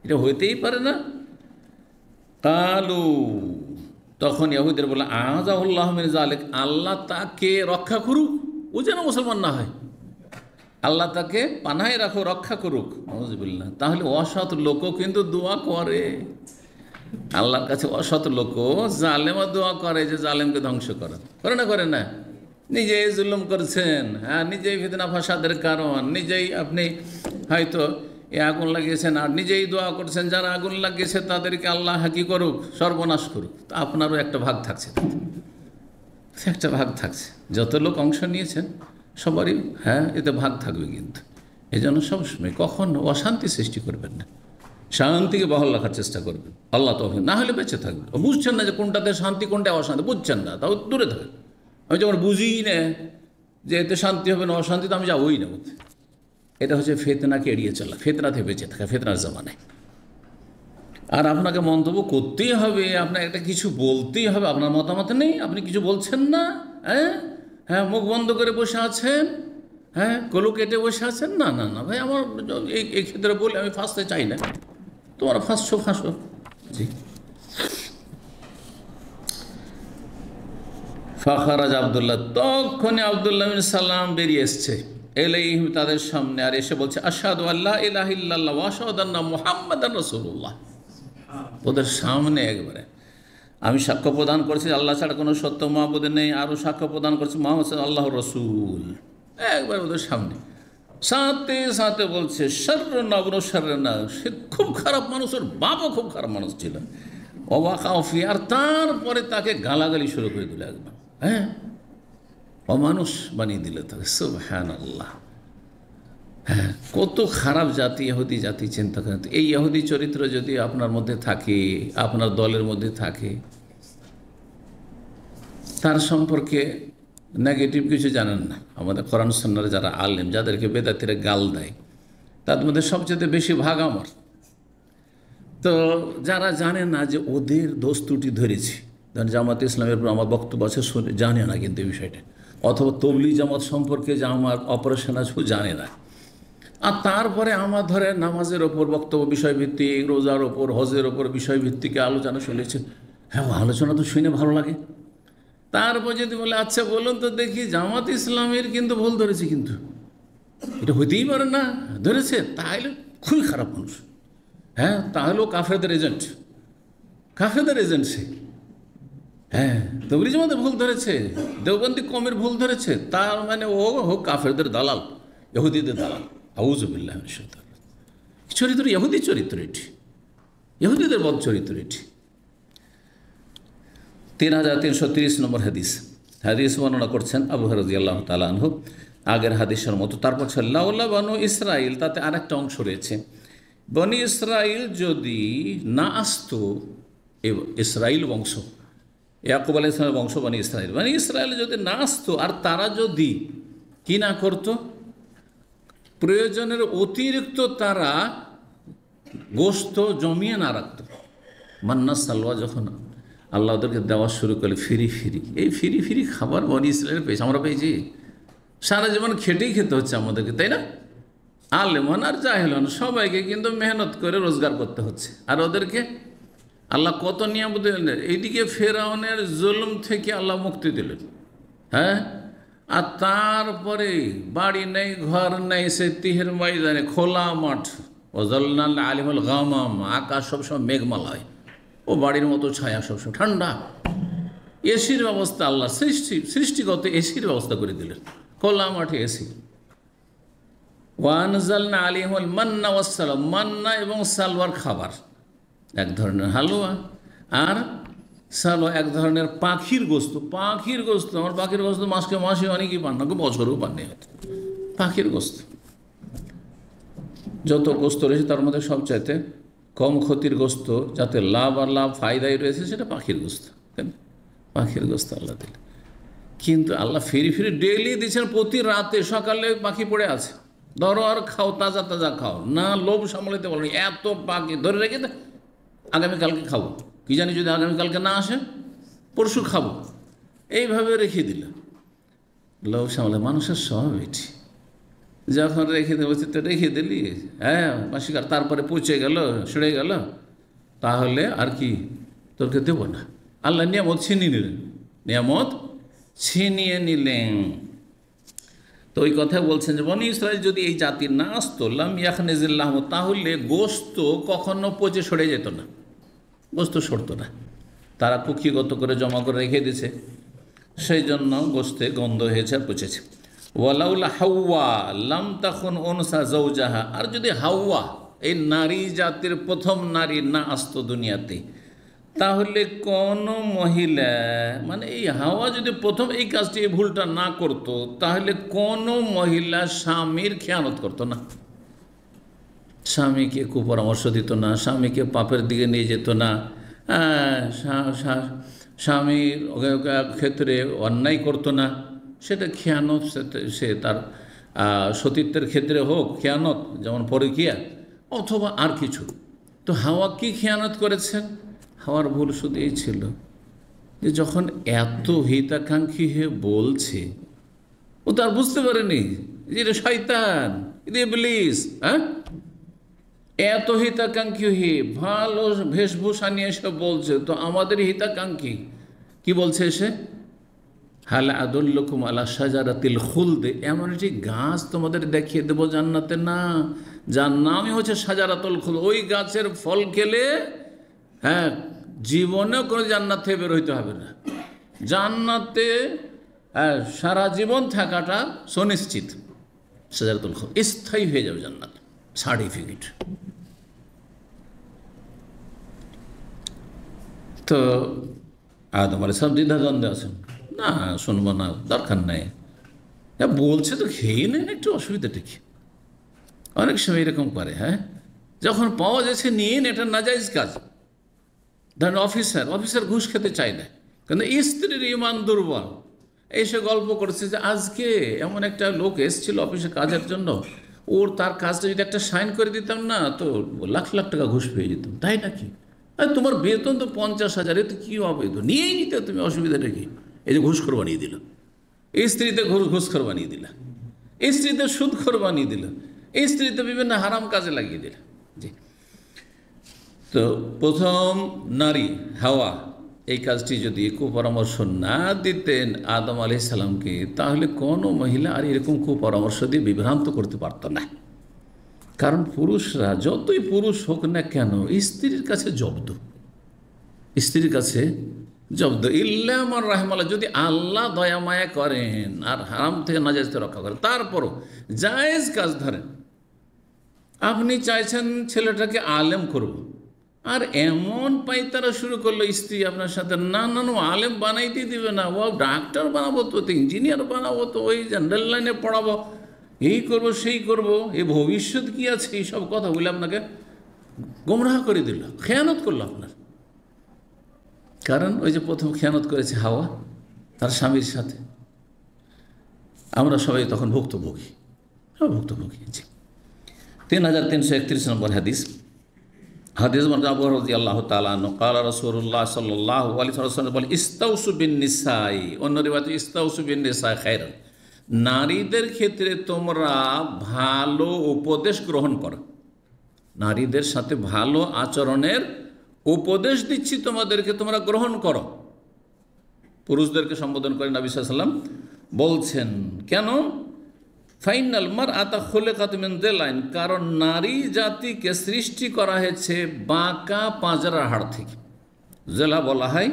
এটা হইতেই পারে না। কালু, তখন ইহুদের বলে, আযাহুল্লাহু মিন যালিক, আল্লাহ তাকে রক্ষা করুক, ও যেন মুসলমান না হয়, আল্লাহ তাকে পানায় রাখো, রক্ষা করুক, নাউযুবিল্লাহ। তাহলে অসৎ লোকও কিন্তু দোয়া করে আল্লাহর কাছে, অসৎ লোকও, জালেমও দোয়া করে যে জালেমকে ধ্বংস করেন, করে না, করে না, নিজেই জুলুম করছেন, হ্যাঁ, নিজেই ফিতনা ফাসাদের কারণ, নিজেই আপনি হয়তো এ আগুন লাগিয়েছেন, আর নিজেই দোয়া করছেন যারা আগুন লাগিয়েছে তাদেরকে আল্লাহ কি করুক, সর্বনাশ করুক। তা আপনারও একটা ভাগ থাকছে, একটা ভাগ থাকছে, যত লোক অংশ নিয়েছেন সবারই এতে ভাগ থাকবে। কিন্তু এই জন্য সবসময় কখনো অশান্তি সৃষ্টি করবেন না, শান্তিকে বহাল রাখার চেষ্টা করবেন, আল্লাহ তৌফিক, না হলে বেঁচে থাকবে। বুঝছেন না যে কোনটাতে শান্তি কোনটা অশান্তি, বুঝছেন না, তাও দূরে থাকবেন। আমি যখন বুঝি না যে এতে শান্তি হবে না, অশান্তি, তো আমি যাবোই না। এটা হচ্ছে ফিতনাকে এড়িয়ে চলা, ফিতনা থেকে বেঁচে থাকা, ফিতনার জামানায়। আর আপনাকে মন্তব্য করতেই হবে, আপনার একটা কিছু বলতেই হবে, আপনার মতামত নেই, আপনি কিছু বলছেন না, হ্যাঁ, মুখ বন্ধ করে বসে আছেন, কলু কেটে বসে আছেন, না না না ভাই, আমার এই ক্ষেত্রে বলে আমি ফাঁসতে চাই না, তোমার ফাঁসো। জি, ফাখারাজ আব্দুল্লাহ, তখনই আব্দুল্লাহ বিন সালাম বেরিয়ে এসছে, এলাইহিম, তাদের সামনে, আর এসে বলছে, আশহাদু আল্লা ইলাহা ইল্লাল্লাহ ওয়া আশহাদু আন্না মুহাম্মাদান রাসূলুল্লাহ। ওদের সামনে একবারে আমি সাক্ষ্য প্রদান করছি আল্লাহ ছাড়া কোনো সত্য মাবুদ নেই, আরও সাক্ষ্য প্রদান করছি মুহাম্মদ আল্লাহর রাসূল, একবার ওদের সামনে। সাথে সাথে বলছে, শাররুন আবনু শাররিনা, সে খুব খারাপ মানুষ, ওর বাপও খুব খারাপ মানুষ ছিল, ওয়াকাফি, আর তারপরে তাকে গালাগালি শুরু করে দিল, একবার অমানুষ বানিয়ে দিল তাকে, সুবহানাল্লাহ। হ্যাঁ, কত খারাপ জাতি ইহুদি জাতি, চিন্তা করেন। এই ইহুদি চরিত্র যদি আপনার মধ্যে থাকে, আপনার দলের মধ্যে থাকে, তার সম্পর্কে নেগেটিভ কিছু জানেন না। আমাদের কোরআন সুন্নাহর যারা আলেম, যাদেরকে বেদাতিরা গাল দেয়, তার মধ্যে সবচেয়ে বেশি ভাগ আমার। তো যারা জানে না যে ওদের দোষ ত্রুটি ধরেছি, ধরেন জামাত ইসলামের উপর আমার বক্তব্য আছে, শুনে জানে না কিন্তু এই বিষয়টা, অথবা তবলিগ জামাত সম্পর্কে যে আমার অপারেশন আছে জানে না, আর তারপরে আমার ধরে নামাজের ওপর বক্তব্য বিষয়ভিত্তিক, রোজার ওপর, হজের ওপর বিষয়ভিত্তিক আলোচনা শুনেছে। হ্যাঁ, আলোচনা তো শুনে ভালো লাগে। তারপর যদি বলে আচ্ছা বলুন তো দেখি জামাত ইসলামের কিন্তু ভুল ধরেছে, কিন্তু এটা হইতেই পারে না, ধরেছে, তাহলে খুবই খারাপ মানুষ। হ্যাঁ, তাহলেও কাফেরদের এজেন্ট, কাফেরদের এজেন্ট সে। হ্যাঁ, তবলিগ জামাতের ভুল ধরেছে, দেওবন্দি কমের ভুল ধরেছে, তার মানে ও হোক কাফেরদের দালাল, ইহুদিদের দালাল। আউযুবিল্লাহ মিনাশ শাইতানির রাজিম। চরিত্র ইহুদি চরিত্র এটি, ইহুদিদের বদ চরিত্র এটি। 3330 নম্বর হাদিস, হাদিস বর্ণনা করছেন আবু হুরায়রা রাদিয়াল্লাহু তাআলা আনহু, আগের হাদিসের মতো। তারপর লাউলা বানু ইসরাইল, তাতে আরেকটা অংশ রয়েছে, বনি ইসরাইল যদি না আসতো, ইসরাইল বংশ, ইয়াকুব আলাইহিস সালামের বংশ বনি ইসরাইল, বনি ইসরাইল যদি না আসতো, আর তারা যদি কি না করতো, প্রয়োজনের অতিরিক্ত তারা গোশত জমিয়ে না রাখতো। মান্না সালওয়া যখন আল্লাহ ওদেরকে দেওয়া শুরু করলে ফিরি ফিরি, এই ফিরি ফিরি খাবার বনি ইসরায়েলের পেয়েছে, আমরা পেয়েছি। সারা জীবন খেটেই খেতে হচ্ছে আমাদেরকে, তাই না? আলেমান আর জাহেলান সবাইকে কিন্তু মেহনত করে রোজগার করতে হচ্ছে। আর ওদেরকে আল্লাহ কত নিয়ামত দিলেন। এইদিকে ফেরাউনের জুলুম থেকে আল্লাহ মুক্তি দিলেন, হ্যাঁ, আর তারপরে বাড়ি নেই, ঘর নেই, সে তিহের ময়দানে খোলা মাঠ, ওয়াজালনাল আলিমুল গামাম, আকাশ সবসময় মেঘমালায়, ও বাড়ির মতো ছায়া, সবসময় ঠান্ডা। এসির ব্যবস্থা আল্লাহ সৃষ্টিগত এসির ব্যবস্থা করে দিলেন, খোলা মাঠে এসি। ওয়ানজালনা আলিমুল মান্না ওয়াসসালাম, মান্না এবং সালওয়ার খাবার, এক ধরনের হালুয়া, আর সালওয়া এক ধরনের পাখির গোস্ত। পাখির গোস্ত, আমার পাখির গোস্ত মাসকে মাসে অনেকেই পান না, বছরেও পাননি হয়তো। পাখির গোস্ত, যত গোস্ত রয়েছে তার মধ্যে সবচাইতে কম ক্ষতির গোস্ত, যাতে লাভ আর লাভ ফায়দাই রয়েছে, সেটা পাখির গোস্ত। পাখির গোস্ত আল্লাহ দিলেন। কিন্তু আল্লাহ ফিরি ফিরি ডেইলি দিচ্ছেন, প্রতি রাতে সকালে পাখি পড়ে আছে, ধরো আর খাও, তাজা তাজা খাও, না লোভ সামলাতে পারো, এত পাখি ধরে রেখে দে, আগামীকালকে খাবো, কি জানি যদি আগামীকালকে না আসে পরশু খাবো, এইভাবে রেখে দিল। লোভ সামলে মানুষের স্বভাব এটি, যখন রেখে দেবো তো রেখে দিলি, হ্যাঁ মাসিকার, তারপরে পচে গেল, সরে গেল, তাহলে আর কি তোরকে দেবো না। আল্লাহ নিয়ামত ছিনিয়ে নিলেন, নিয়ামত ছিনিয়ে নিলেন। তো ওই কথা বলছেন যে বনি ইসরাইল যদি এই জাতির না আসতো, লাম ইয়াখনিজিল্লাহ, তাহলে গোস্ত কখনো পচে সরে যেত না, গোস্ত সরতো না। তারা কুক্ষিগত করে জমা করে রেখে দিয়েছে, সেই জন্য গোস্তে গন্ধ হয়েছে আর পচেছে। ওয়ালাউলা হাওয়া লাম তখন অনুসা জৌজাহা, আর যদি হাওয়া এই নারী জাতির প্রথম নারী না আসতো দুনিয়াতে, তাহলে কোনো মহিলা, মানে এই হাওয়া যদি প্রথম এই কাজটি, এই ভুলটা না করতো, তাহলে কোনো মহিলা স্বামীর খেয়ানত করতো না, স্বামীকে কুপরামর্শ দিত না, স্বামীকে পাপের দিকে নিয়ে যেত না, স্বামীর ক্ষেত্রে অন্যায় করতো না, সেটা খেয়ানত। সে তার সতীত্বের ক্ষেত্রে হোক খেয়ানত, যেমন পরকীয়া, অথবা আর কিছু। তো হাওয়া কি খেয়ানত করেছেন? হাওয়ার ভুল শুধু এই ছিল যে যখন এত হিতাকাঙ্ক্ষী হয়ে বলছে, ও তো আর বুঝতে পারেনি যে এটা শয়তান, এটা ইবলিস। হ্যাঁ, এত হিতাকাঙ্ক্ষী হয়ে ভালো বেশভূষা নিয়ে এসে বলছে, তো আমাদের হিতাকাঙ্ক্ষী কি বলছে এসে, হাল আদুল্লুকুম আলা শাজারাতিল খুলদে, এমন একটি গাছ তোমাদের দেখিয়ে দেবো জান্নাতে, না, যার নামই হচ্ছে শাজারাতুল খুলদ। ওই গাছের ফল খেলে, হ্যাঁ, জীবনেও কোনো জান্নাত থেকে বের হইতে হবে না, জান্নাতে সারা জীবন থাকাটা সুনিশ্চিত। শাজারাতুল খুলদ স্থায়ী হয়ে যাবে জান্নাত, সার্টিফিকেট। তো আদম আলাইহিস সালাম দ্বিধাদ্বন্দ্বে আছেন, না শুনবো না, দরকার নাই, বলছে তো খেয়ে নেন, একটু অসুবিধাটা কি, অনেক সময় এরকম করে, হ্যাঁ, যখন পাওয়া যাচ্ছে নিয়ে এটা নাজাইজ কাজ। ধরেন অফিসার ঘুষ খেতে চায় না, কিন্তু স্ত্রীর ইমান দুর্বল, এসে গল্প করছে যে আজকে এমন একটা লোক এসেছিল অফিসে কাজের জন্য, তার কাজটা যদি একটা সাইন করে দিতাম না তো লাখ লাখ টাকা ঘুষ পেয়ে যেতাম। তাই নাকি? আর তোমার বেতন তো 50,000, এতে কী অবৈধ, নিয়েই নিতে তুমি, অসুবিধাটা কি? এই যে ঘুষখোর বানিয়ে দিল, স্ত্রীতে ঘুষখোর বানিয়ে দিল, স্ত্রীতে সুদখোর বানিয়ে দিল, স্ত্রীতে বিভিন্ন হারাম কাজে লাগিয়ে দিল। জি, তো প্রথম নারী হাওয়া এই কাজটি যদি কুপরামর্শ না দিতেন আদম আলাইহিস সালামকে, তাহলে কোনো মহিলা আর এরকম কুপরামর্শ দিয়ে বিভ্রান্ত করতে পারত না। কারণ পুরুষরা যতই পুরুষ হোক না কেন স্ত্রীর কাছে জব্দ, স্ত্রীর কাছে জব্দ। ইল্লা আমার রাহমাল্লাহ, যদি আল্লাহ দয়া মায়া করেন আর হারাম থেকে নাজায়েজ থেকে রক্ষা করেন, তারপরও জায়েজ কাজ ধরেন। আপনি চাইছেন ছেলেটাকে আলেম করব, আর এমন পাইতারা শুরু করলো স্ত্রী আপনার সাথে, না না না আলেম বানাইতে দিবে না, ও ডাক্তার বানাবো তো, ইঞ্জিনিয়ার বানাবো তো, ওই জেনারেল লাইনে পড়াবো, এই করবো সেই করবো, এই ভবিষ্যৎ কি আছে, এইসব কথা বলে আপনাকে গোমরাহ করে দিল, খেয়ানত করলো আপনার। কারণ ওই যে প্রথম খেয়ানত করেছে হাওয়া তার স্বামীর সাথে, আমরা সবাই তখন ভুক্তভোগী। জি, 3331 নম্বর হাদিস আবু রাদিয়াল্লাহু তাআলা আনহু قال রাসূলুল্লাহ সাল্লাল্লাহু আলাইহি ওয়াসাল্লাম বলেন, ইস্তাউসু বিন নিসাই, অন্য রিওয়ায়াতে ইস্তাউসু বিন নিসাই খায়রান, নারীদের ক্ষেত্রে তোমরা ভালো উপদেশ গ্রহণ করো, নারীদের সাথে ভালো আচরণের উপদেশ দিচ্ছি তোমাদেরকে, তোমরা গ্রহণ করো। পুরুষদেরকে সম্বোধন করে নবী সাল্লাল্লাহু আলাইহি ওয়াসাল্লাম বলছেন, কেন? ফাইনাল মার আতা খুলিকাত মিন দিলাইন, কারণ নারী জাতিকে সৃষ্টি করা হয়েছে বাঁকা পাঁজরের হাড় থেকে। জেলা বলা হয়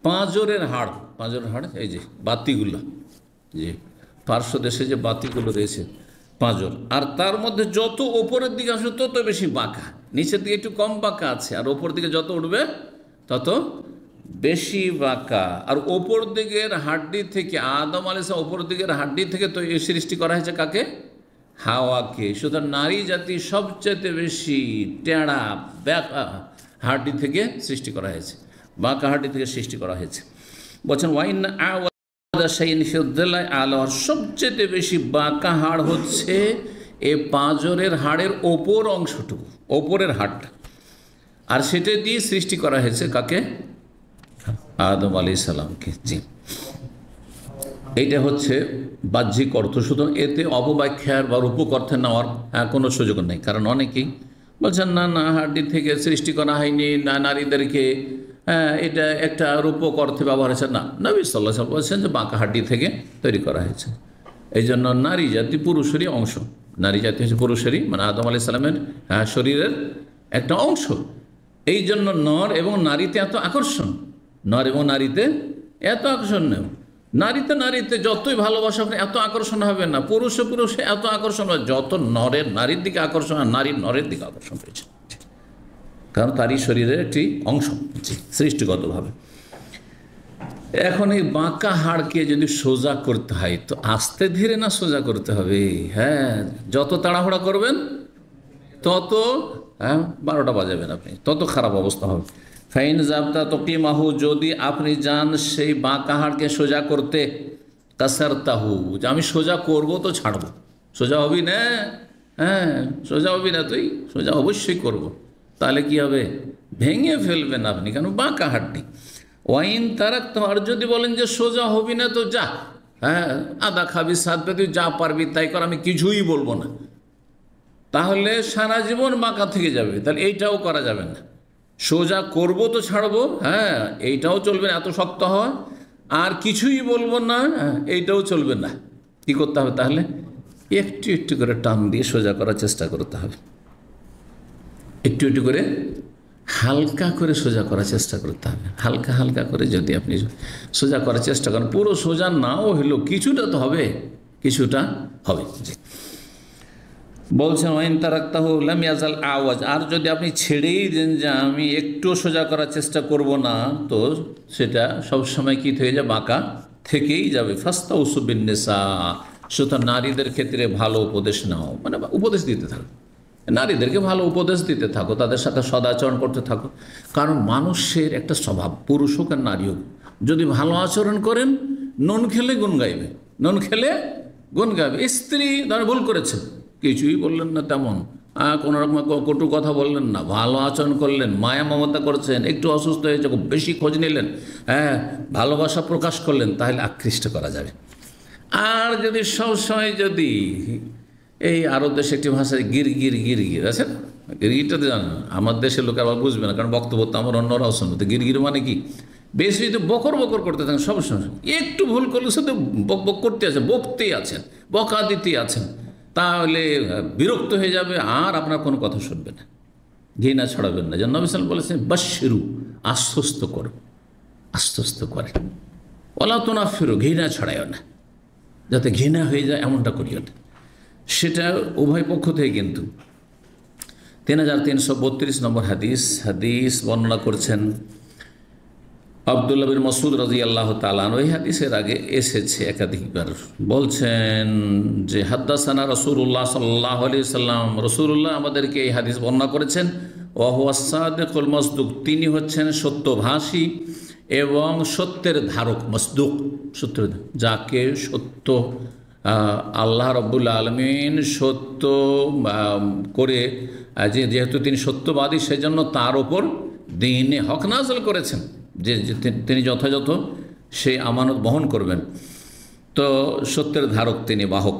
পাঁজরের হাড়, পাঁজরের হাড়, এই যে বাতিগুলো, যে পার্শ্ব দেশে যে বাতিগুলো রয়েছে পাঁজর, আর তার মধ্যে যত ওপরের দিকে আসবে তত বেশি বাঁকা, নিচের দিকে একটু কম বাঁকা আছে, আর ওপর দিকে যত উঠবে তত বেশি বাঁকা। আর ওপর দিকের হাড্ডি থেকে আদম আলাইহিস সালাম ওপর দিকের হাড্ডি থেকে তো এই সৃষ্টি করা হয়েছে কাকে? হাওয়াকে। সুতরাং নারী জাতি সবচেয়ে বেশি টেঁড়া বাঁকা হাড্ডি থেকে সৃষ্টি করা হয়েছে, বাঁকা হাড্ডি থেকে সৃষ্টি করা হয়েছে। বলছেন ওয়াইন আলোয়ার, সবচেয়ে বেশি বাঁকা হাড় হচ্ছে এ পাঁজরের হাড়ের ওপর অংশটুকু, ওপরের হাড়টা, আর সেটা দিয়ে সৃষ্টি করা হয়েছে কাকে? আদম আলাইহিস সালামকে। জি, এইটা হচ্ছে বাহ্যিক অর্থ। সুতরাং এতে অপব্যাখ্যার বা রূপক অর্থে নেওয়ার কোনো সুযোগ নেই। কারণ অনেকেই বলছেন না না হাড্ডি থেকে সৃষ্টি করা হয়নি, না নারীদেরকে এটা একটা রূপক অর্থে ব্যবহার হয়েছে। না, নবী সাল্লাল্লাহু আলাইহি ওয়াসাল্লাম বলছেন যে বাঁকা হাড্ডি থেকে তৈরি করা হয়েছে। এই জন্য নারী জাতি পুরুষেরই অংশ, নারী জাতি হচ্ছে পুরুষেরই, মানে আদম আলাইহিস সালামের শরীরের একটা অংশ। এই জন্য নর এবং নারীতে এত আকর্ষণ, নর এবং নারীতে এত আকর্ষণ নেই। নারীতে যতই ভালোবাসা আপনি এত আকর্ষণ হবে না, পুরুষে এত আকর্ষণ হয় যত নরের নারীর দিকে আকর্ষণ, আর নারীর নরের দিকে আকর্ষণ রয়েছে, কারণ তারই শরীরের একটি অংশ সৃষ্টিগতভাবে। এখন এই বাঁকা হাড়কে যদি সোজা করতে হয় তো আস্তে ধীরে না সোজা করতে হবে। হ্যাঁ, যত তাড়াহুড়া করবেন তত 12টা বাজাবেন আপনি, তত খারাপ অবস্থা হবে। ফাইন জাবতা তকিমাহু, যদি আপনি যান সেই বাঁকা হাড়কে সোজা করতে, কাসারতাহু, যে আমি সোজা করব তো ছাড়বো, সোজা হবি না, হ্যাঁ সোজা হবি না, তুই সোজা অবশ্যই করব, তাহলে কি হবে? ভেঙে ফেলবেন আপনি, কেন বাঁকা হাড্ডি। ওয়াইন তারাক্ত, আর যদি বলেন যে সোজা হবি না তো যা, হ্যাঁ আদা খাবি সাত পে, তুই যা পারবি তাই কর, আমি কিছুই বলবো না, তাহলে সারা জীবন বাঁকা থেকে যাবে। তাহলে এইটাও করা যাবে না, সোজা করব তো ছাড়বো, হ্যাঁ এইটাও চলবে না, এত শক্ত হয়, আর কিছুই বলবো না, এইটাও চলবে না। কি করতে হবে তাহলে? একটু একটু করে টান দিয়ে সোজা করার চেষ্টা করতে হবে, একটু একটু করে হালকা করে সোজা করার চেষ্টা করতে হবে। হালকা হালকা করে যদি আপনি সোজা করার চেষ্টা করেন, পুরো সোজা নাও হলো কিছুটা তো হবে, কিছুটা হবে। বলছেন ওয়াইন তারাক্তাহু লাম ইয়াজাল আওয়াজ, আর যদি আপনি ছেড়েই দেন যে আমি একটু সোজা করার চেষ্টা করব না, তো সেটা সবসময় কি হয়ে যাবে? বাঁকা থেকেই যাবে। ফাস্তাউসু বিন নিসা, সুতরাং নারীদের ক্ষেত্রে ভালো উপদেশ নাও, মানে উপদেশ দিতে থাকো, নারীদেরকে ভালো উপদেশ দিতে থাকো, তাদের সাথে সদাচরণ করতে থাকো। কারণ মানুষের একটা স্বভাব, পুরুষ হোক আর নারী হোক, যদি ভালো আচরণ করেন নুন খেলে গুণ গাইবে, নুন খেলে গুণ গাইবে। স্ত্রী ধর ভুল করেছেন, কিছুই বললেন না তেমন, কোনো রকম কটু কথা বললেন না, ভালো আচরণ করলেন, মায়া মমতা করছেন, একটু অসুস্থ হয়েছে বেশি খোঁজ নিলেন, ভালোবাসা প্রকাশ করলেন, তাহলে আকৃষ্ট করা যাবে। আর যদি সবসময় যদি এই আরব দেশে একটি ভাষায় গিরগির আছে না, গিরগিরটা তো জানেন, আমার দেশের লোক আবার বুঝবে না, কারণ বক্তব্য তো আমার অন্যরাও শুনবে। তো গিরগির মানে কি, বেশি যদি বকর বকর করতে থাকেন সবসময়, একটু ভুল করলে শুধু বক বক করতে আছেন, বকতেই আছেন, বকা দিতেই আছেন, তাহলে বিরক্ত হয়ে যাবে আর আপনার কোনো কথা শুনবে না, ঘৃণা ছড়াবেন না। যেন নবী সাল্লাল্লাহু আলাইহি ওয়াসাল্লাম বাশশিরু, আশ্বস্ত করো, আশ্বস্ত করে, ওয়ালা তুনাফিরু, ঘৃণা ছড়ায়ও না, যাতে ঘৃণা হয়ে যায় এমনটা করিও না। সেটা উভয় পক্ষ থেকে। কিন্তু 3332 নম্বর হাদিস বর্ণনা করছেন আব্দুল্লাহ বিন মাসউদ রাদিয়াল্লাহু তাআলা আনহু। এই হাদিসের আগে এসেছে একাধিকবার, বলছেন যে হাদ্দাসানা রাসূলুল্লাহ সাল্লাল্লাহু আলাইহি ওয়াসাল্লাম, রাসূলুল্লাহ আমাদেরকে এই হাদিস বর্ণনা করেছেন। ওয়া হুয়া সাদিকুল মাসদুক, তিনি হচ্ছেন সত্যভাষী এবং সত্যের ধারক। মাসদুক সত্য, যাকে সত্য আল্লাহ রাব্বুল আলামিন সত্য করে, যেহেতু তিনি সত্যবাদী, সেজন্য তার ওপর দ্বীনে হক নাযিল করেছেন, যে তিনি যথাযথ সেই আমানত বহন করবেন। তো সত্যের ধারক তিনি, বাহক।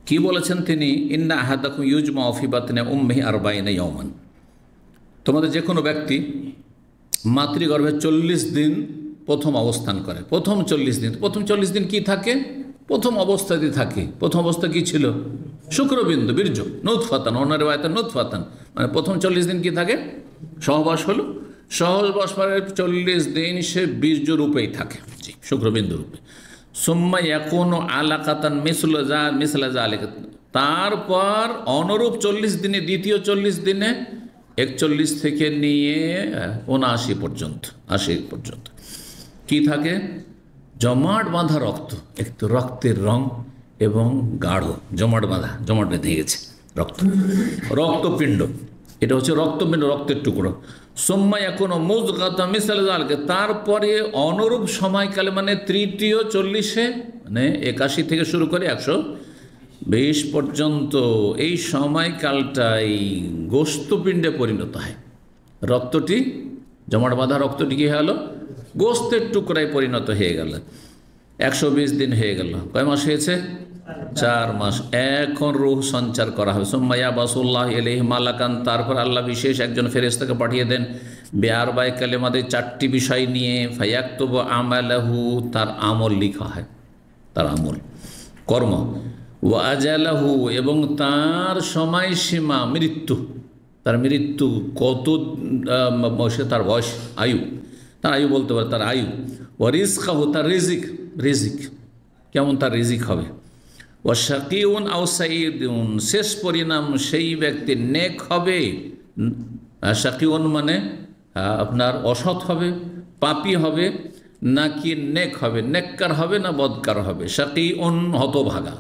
কি বলেছেন তিনি? ইন্না আহাদাকুম ইউজমাউ ফি বাতনি উম্মিহি 40 ইয়াওমান, তোমাদের যে কোনো ব্যক্তি মাতৃগর্ভে 40 দিন প্রথম অবস্থান করে। প্রথম 40 দিন কি থাকে? প্রথম অবস্থাতেই থাকে। প্রথম অবস্থা কি ছিল? শুক্রবিন্দু, বীর্য, নুতফাতান, অন্য রিওয়ায়াতে নুতফাতান, মানে প্রথম 40 দিন কি থাকে? সহবাস হলো, সহবাস পরে 40 দিন সে বীর্য রূপেই থাকে, জি, শুক্রবিন্দু রূপে। সুম্মা ইয়াকুনু আলাকাতান মিসলা যালিকা, তারপর অনুরূপ 40 দিনে, দ্বিতীয় 40 দিনে 41 থেকে নিয়ে 79 পর্যন্ত, 80 পর্যন্ত কি থাকে? জমাট বাঁধা রক্ত, একটু রক্তের রং এবং গাঢ়, জমাট বেঁধে গেছে রক্তপিণ্ড, এটা হচ্ছে রক্তপিণ্ড, রক্তের টুকরো। সোম্মা এখন মুযগাতা মিসলা যালিকা, তারপরে অনুরূপ সময়কালে, মানে তৃতীয় 40-এ, মানে 81 থেকে শুরু করে 120 পর্যন্ত, এই সময়কালটাই গোস্তপিণ্ডে পরিণত হয়। রক্তটি, জমাট বাঁধা রক্তটি কি হলো? গোস্তের টুকরায় পরিণত হয়ে গেল। 120 দিন হয়ে গেল। কয় মাস হয়েছে? 4 মাস। এখন রূহ সঞ্চার করা হবে। সুম্মা ইয়াবাসুল্লাহ ইলাইহি মালাকান, তারপর আল্লাহ বিশেষ একজন ফেরেশতাকে পাঠিয়ে দেন, বিআরবা'i কালিমাতে, 4টি বিষয় নিয়ে, ফায়াকতুবু আমালাহু, তার আমল লিখা হয়, তার আমল কর্ম, ওয়া আজালাহু, এবং তার সময়সীমা, মৃত্যু, তার মৃত্যু কত বয়সে, তার বয়স, আয়ু, তার আয়ু বলতে পারে, তার আয়ু, ওয়া রিজকাহু, তার রিজিক কেমন, তার রিজিক হবে, ওয়া শাকিউন আও সাঈদুন, শেষ পরিণাম সেই ব্যক্তি নেক হবে, শাকিউন মানে আপনার অসৎ হবে, পাপী হবে, নাকি নেক হবে, নেককার হবে না বদকার হবে। শাকিউন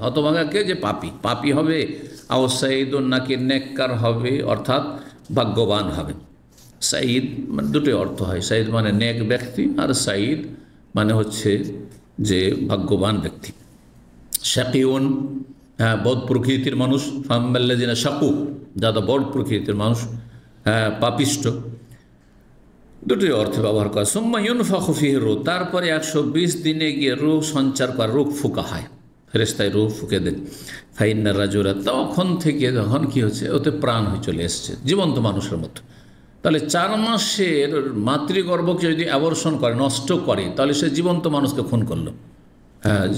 হতভাগাকে, যে পাপী হবে, আও সাঈদুন, নাকি নেককার হবে, অর্থাৎ ভাগ্যবান হবে। সাঈদ মানে দুটোই অর্থ হয়, সাঈদ মানে নেক ব্যক্তি, আর সাঈদ মানে হচ্ছে যে ভাগ্যবান ব্যক্তি। শাকিউন, বদ প্রকৃতির মানুষ, ফাম্মাল্লাযিনা শাকু, যারা বদ প্রকৃতির মানুষ, পাপিষ্ট, দুটোই অর্থে ব্যবহার করা। সুম্মা ইউনফাখু ফীহি রূহ, তারপরে 120 দিনে গিয়ে রূহ সঞ্চার করা, রূহ ফুঁকা হয়, ফেরেশতায় রূহ ফুঁকে দেন। ফাইন্নার রাজুলা, তখন কি হচ্ছে? ওতে প্রাণ হয়ে চলে এসছে, জীবন্ত মানুষের মতো। তাহলে 4 মাসের মাতৃগর্ভকে যদি অ্যাবর্শন করে, নষ্ট করে, তাহলে সে জীবন্ত মানুষকে খুন করলো।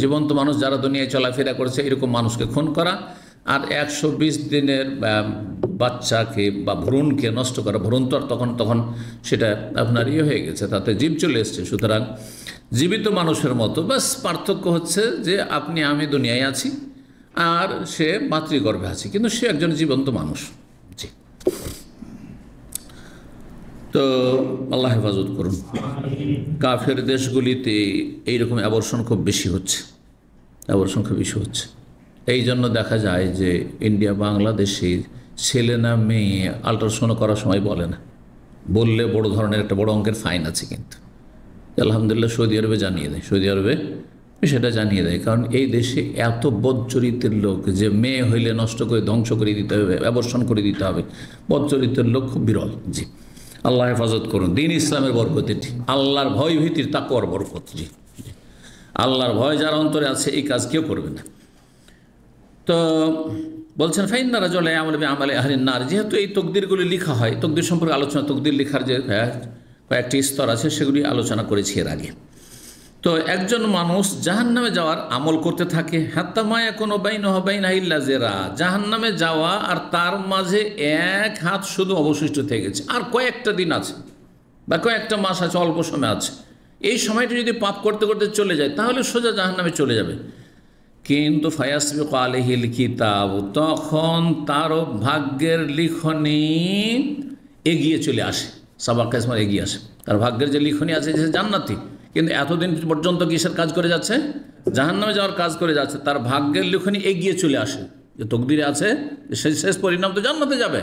জীবন্ত মানুষ যারা দুনিয়ায় চলাফেরা করছে, এরকম মানুষকে খুন করা। আর 120 দিনের বাচ্চাকে বা ভ্রূণকে নষ্ট করা, ভ্রূণ তো আর তখন সেটা আপনার হয়ে গেছে, তাতে জীব চলে এসছে। সুতরাং জীবিত মানুষের মতো, বাস পার্থক্য হচ্ছে যে আমি দুনিয়ায় আছি আর সে মাতৃগর্ভে আছে, কিন্তু সে একজন জীবন্ত মানুষ। জি, তো আল্লাহ হেফাজত করুন। কাফের দেশগুলিতে এইরকম অ্যাবর্শন খুব বেশি হচ্ছে, অ্যাবর্শন খুব ইস্যু হচ্ছে। এই জন্য দেখা যায় যে ইন্ডিয়া বাংলাদেশে ছেলে না মেয়ে আল্ট্রাসাউন্ড করার সময় বলে না, বললে বড় ধরনের একটা বড় অঙ্কের ফাইন আছে। কিন্তু আলহামদুলিল্লাহ সৌদি আরবে জানিয়ে দেয়, সৌদি আরবে সেটা জানিয়ে দেয়। কারণ এই দেশে এত বদচরিত্রের লোক যে মেয়ে হইলে নষ্ট করে ধ্বংস করে দিতে হবে, অ্যাবর্শন করে দিতে হবে, বদচরিত্রের লোক খুব বিরল। জি, আল্লাহ হেফাজত করুন। দিন ইসলামের বরকত এটি, আল্লাহর ভয় ভীতির তাকওয়ার বরকত। জি, আল্লাহর ভয় যার অন্তরে আছে এই কাজ কেউ করবে না। তো বলছেন ফাইন্নারা জলে আমলে আমলে আহলিন নার, যেহেতু এই তকদিরগুলি লেখা হয়, তকদির সম্পর্কে আলোচনা, তকদির লেখার যে কয়েকটি স্তর আছে সেগুলি আলোচনা করেছি এর আগে। তো একজন মানুষ জাহান্নামে যাওয়ার আমল করতে থাকে, হাত্তা মায়া কোনো বাইন হবাইনা ইল্লা জেরা, জাহান্নামে যাওয়া আর তার মাঝে এক হাত শুধু অবশিষ্ট থেকে গেছে, আর কয়েকটা দিন আছে বা কয়েকটা মাস আছে, অল্প সময় আছে। এই সময়টা যদি পাপ করতে করতে চলে যায় তাহলে সোজা জাহান্নামে চলে যাবে। কিন্তু ফায়াসবিকু আলাইহিল কিতাব, তখন তারও ভাগ্যের লিখনি এগিয়ে চলে আসে, সাবাক ইসমা এগিয়ে আসে। তার ভাগ্যের যে লিখনি আছে যে জান্নাতি, কিন্তু এতদিন পর্যন্ত কিসের কাজ করে যাচ্ছে? জাহান্নামে যাওয়ার কাজ করে যাচ্ছে। তার ভাগ্যের লিখনি এগিয়ে চলে আসে, যে তকদিরে আছে শেষ পরিণাম তো জান্নাতে যাবে।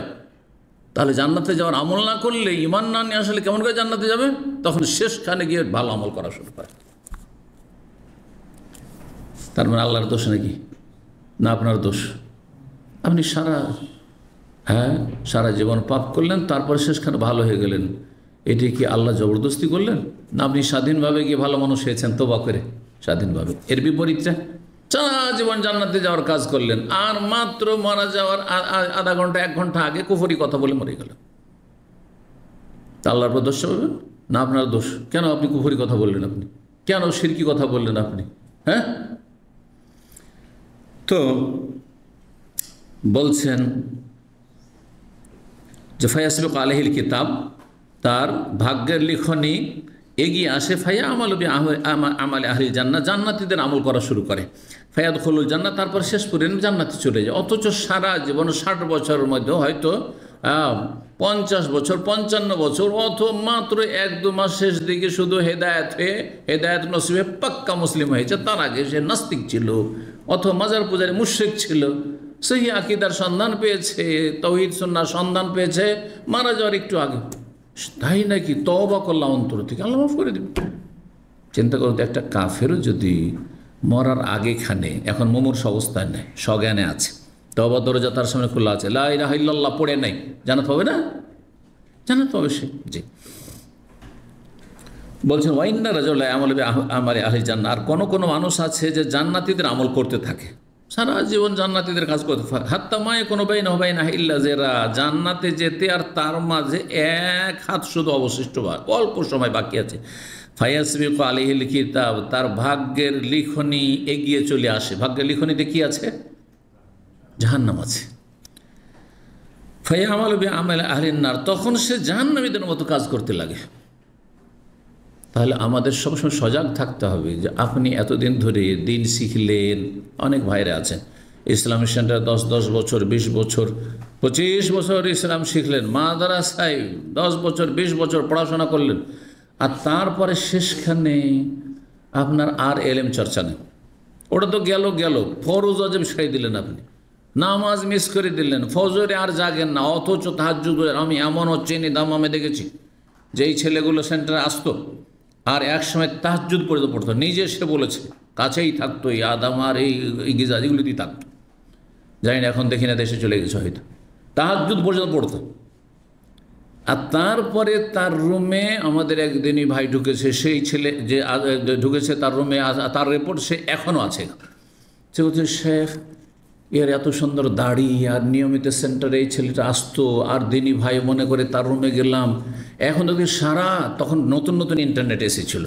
তাহলে জান্নাতে যাওয়ার আমল না করলে, ইমান না নিয়ে আসলে কেমন করে জান্নাতে যাবে? তখন শেষখানে গিয়ে ভালো আমল করা শুরু করে। তার মানে আল্লাহর দোষ নাকি? না আপনার দোষ? আপনি সারা জীবন পাপ করলেন, তারপরে শেষখানে ভালো হয়ে গেলেন। এটি কি আল্লাহ জবরদস্তি করলেন? না আপনি স্বাধীনভাবে গিয়ে ভালো মানুষ হয়েছেন তওবা করে স্বাধীনভাবে? এর বিপরীতটা, সারা জীবন জান্নাতে যাওয়ার কাজ করলেন, আর মাত্র মারা যাওয়ার আধা ঘন্টা 1 ঘন্টা আগে কুফরি কথা বলে মরে গেল। তা আল্লাহর উপর দোষ পাবেন? না আপনার দোষ। কেন আপনি কুফরি কথা বললেন? আপনি কেন শিরকি কথা বললেন আপনি? হ্যাঁ, তো বলছেন যে ফায়াসবিকু আলাইহিল কিতাব, তার ভাগ্যের লিখনি এগিয়ে আসে। ফায়া আমালে আহলিল জান্নাহ, জান্নাতীদের আমল করা শুরু করে। ফায়াদখুলুল জান্নাহ, তারপর শেষ পর্যন্ত জান্নাতে চলে যায়। অথচ সারা জীবন 60 বছরের মধ্যে হয়তো 50 বছর 55 বছর অথবা মাত্র 1-2 মাস শেষ দিকে শুধু হেদায়েত নসিবে পাক্কা মুসলিম হয়েছে। তার আগে সে নাস্তিক ছিল অথবা মাজার পূজারী মুশরিক ছিল। সহি আকীদার সন্ধান পেয়েছে, তাওহীদ সুন্নাহর সন্ধান পেয়েছে মারা যাওয়ার একটু আগে। তাই নাকি? তওবা করলাম অন্তর থেকে, আল্লাহ মাফ করে দেবে। চিন্তা করুন, একটা কাফেরও যদি মরার আগেখানে এখন মুমূর্ষ অবস্থায় নেই, সজ্ঞানে আছে, তওবা দরজা তার সামনে খোলা আছে, লা ইলাহা ইল্লাল্লাহ পড়ে নাই, জান্নাত পাবে না? জান্নাত পাবে সে। জি, বলছেন ওয়াইন্না রাজুলা আমালে আহলিল জান্নাহ, আর কোনো মানুষ আছে যে জান্নাতীদের আমল করতে থাকে, সারা জীবন জান্নাতীদের কাজ করতে থাকে। হাত্তা মায়ে কোনো বাইনা হবাইনা ইল্লা জেরা, জান্নাতে যেতে আর তার মাঝে 1 হাত শুধু অবশিষ্ট, অল্প সময় বাকি আছে। ফায়াসবিকু আলাইহিল কিতাব, তার ভাগ্যের লিখনি এগিয়ে চলে আসে। ভাগ্যের লিখনিতে কি আছে? জাহান্নাম আছে। ফায়ামালু বিআমালি আহলিন নার, তখন সে জাহান্নামীদের মতো কাজ করতে লাগে। তাহলে আমাদের সবসময় সজাগ থাকতে হবে যে আপনি এতদিন ধরে দিন শিখলেন, অনেক ভাইরা আছেন ইসলামিক সেন্টার 10 বছর 20 বছর 25 বছর ইসলাম শিখলেন, মাদ্রাসায় 10 বছর 20 বছর পড়াশোনা করলেন, আর তারপরে শেষখানে আপনার আর এলেম চর্চা নেই। ওটা তো গেল ফরজ ওয়াজিব ছেড়ে দিলেন, আপনি নামাজ মিস করে দিলেন, ফজরে আর জাগেন না, অথচ তাহাজ্জুদ। আমি এমনও চিনি, দামামে দেখেছি, যেই ছেলেগুলো সেন্টারে আসতো আর একসময় তাহাজ্জুদ পর্যন্ত পড়তো, নিজে সে বলেছে, কাছেই থাকতো, এই আদাম আর এই গিজাজ এগুলিতেই থাকতো। জানি না, এখন দেখি না, দেশে চলে গেছে হয়তো। তাহাজ্জুদ পর্যন্ত পড়তো। আর তারপরে তার রুমে আমাদের একদিনই ভাই ঢুকেছে, সেই ছেলে যে ঢুকেছে তার রুমে, তার রিপোর্ট সে এখনও আছে। সে বলছে, শেখ এর এত সুন্দর দাড়ি, আর নিয়মিত সেন্টারে এই ছেলেটা আসতো, আর দিনী ভাই মনে করে তার রুমে গেলাম। এখন দেখি তখন নতুন ইন্টারনেট এসেছিল,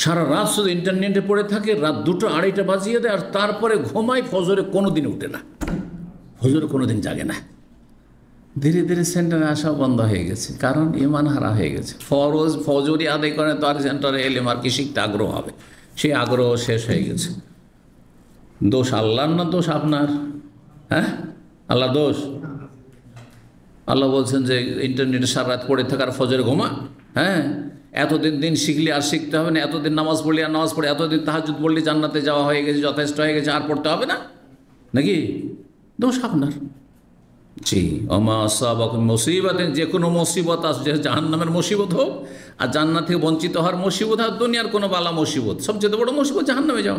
সারা রাত শুধু ইন্টারনেটে পড়ে থাকে, রাত 2-2:30 বাজিয়ে দেয়, আর তারপরে ঘুমায়, ফজরে কোনো দিন উঠে না, ফজরে কোনো দিন জাগে না। ধীরে ধীরে সেন্টারে আসাও বন্ধ হয়ে গেছে, কারণ ইমান হারা হয়ে গেছে। ফজরই আদায় করে তো আর সেন্টারে এলে আর কি শিখতে আগ্রহ হবে, সেই আগ্রহ শেষ হয়ে গেছে। দোষ আল্লাহর না দোষ আপনার? হ্যাঁ, আল্লাহ দোষ? আল্লাহ বলছেন যে ইন্টারনেটে সারা রাত পড়ে থাকার ফজরে ঘুমা। হ্যাঁ, এতদিন দিন শিখলে আর শিখতে হবে না, এতদিন নামাজ পড়লে আর নামাজ পড়ে, এতদিন তাহাজ্জুদ পড়লে জান্নাতে যাওয়া হয়ে গেছে, যথেষ্ট হয়ে গেছে, আর পড়তে হবে না নাকি? দোষ আপনার। জি, অমা আসাবাকুম মুসিবাতিন, যে কোনো মুসিবত আসছে, জাহান্নামের মুসিবত হোক আর জান্নাত থেকে বঞ্চিত হওয়ার মুসিবত, আর দুনিয়ার কোনো বালা মুসিবত, সবচেয়ে বড় মুসিবত জাহান্নামে যাও।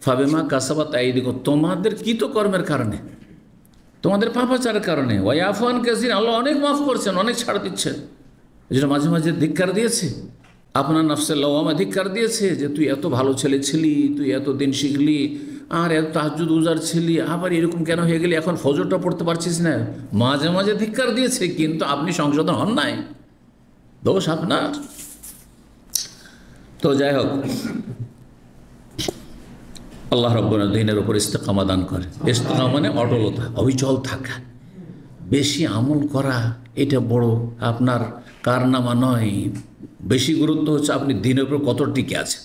ফাবিমা কাসাবাত আইদিকুম, তোমাদের কৃতকর্মের কারণে, তোমাদের পাপাচারের কারণে। ওয়া আফওয়ান কাসীর, আল্লাহ অনেক মাফ করছেন, অনেক ছাড় দিচ্ছেন। এই জন্য মাঝে মাঝে ধিক্কার দিয়েছে, আপনার নফসে লওয়ামা ধিক্কার দিয়েছে যে তুই এত ভালো ছেলে ছিলি, তুই এত দিন শিখলি, আর এত তাহাজ্জুদ উজার ছিলি, আবার এরকম কেন হয়ে গেলি, এখন ফজরটা পড়তে পারছিস না। মাঝে মাঝে ধিক্কার দিয়েছে, কিন্তু আপনি সংশোধন হন নাই, দোষ আপনার। তো যাই হোক, আল্লাহ রাব্বুল আলামিন দ্বীনের উপর ইস্তেকামা দান করে। ইস্তেকামা মানে অটলতা, অবিচল থাকা, বেশি আমল করা, এটা বড় আপনার কারনামা নয়। বেশি গুরুত্ব হচ্ছে আপনি দ্বীনের উপর কত টিকে আছেন,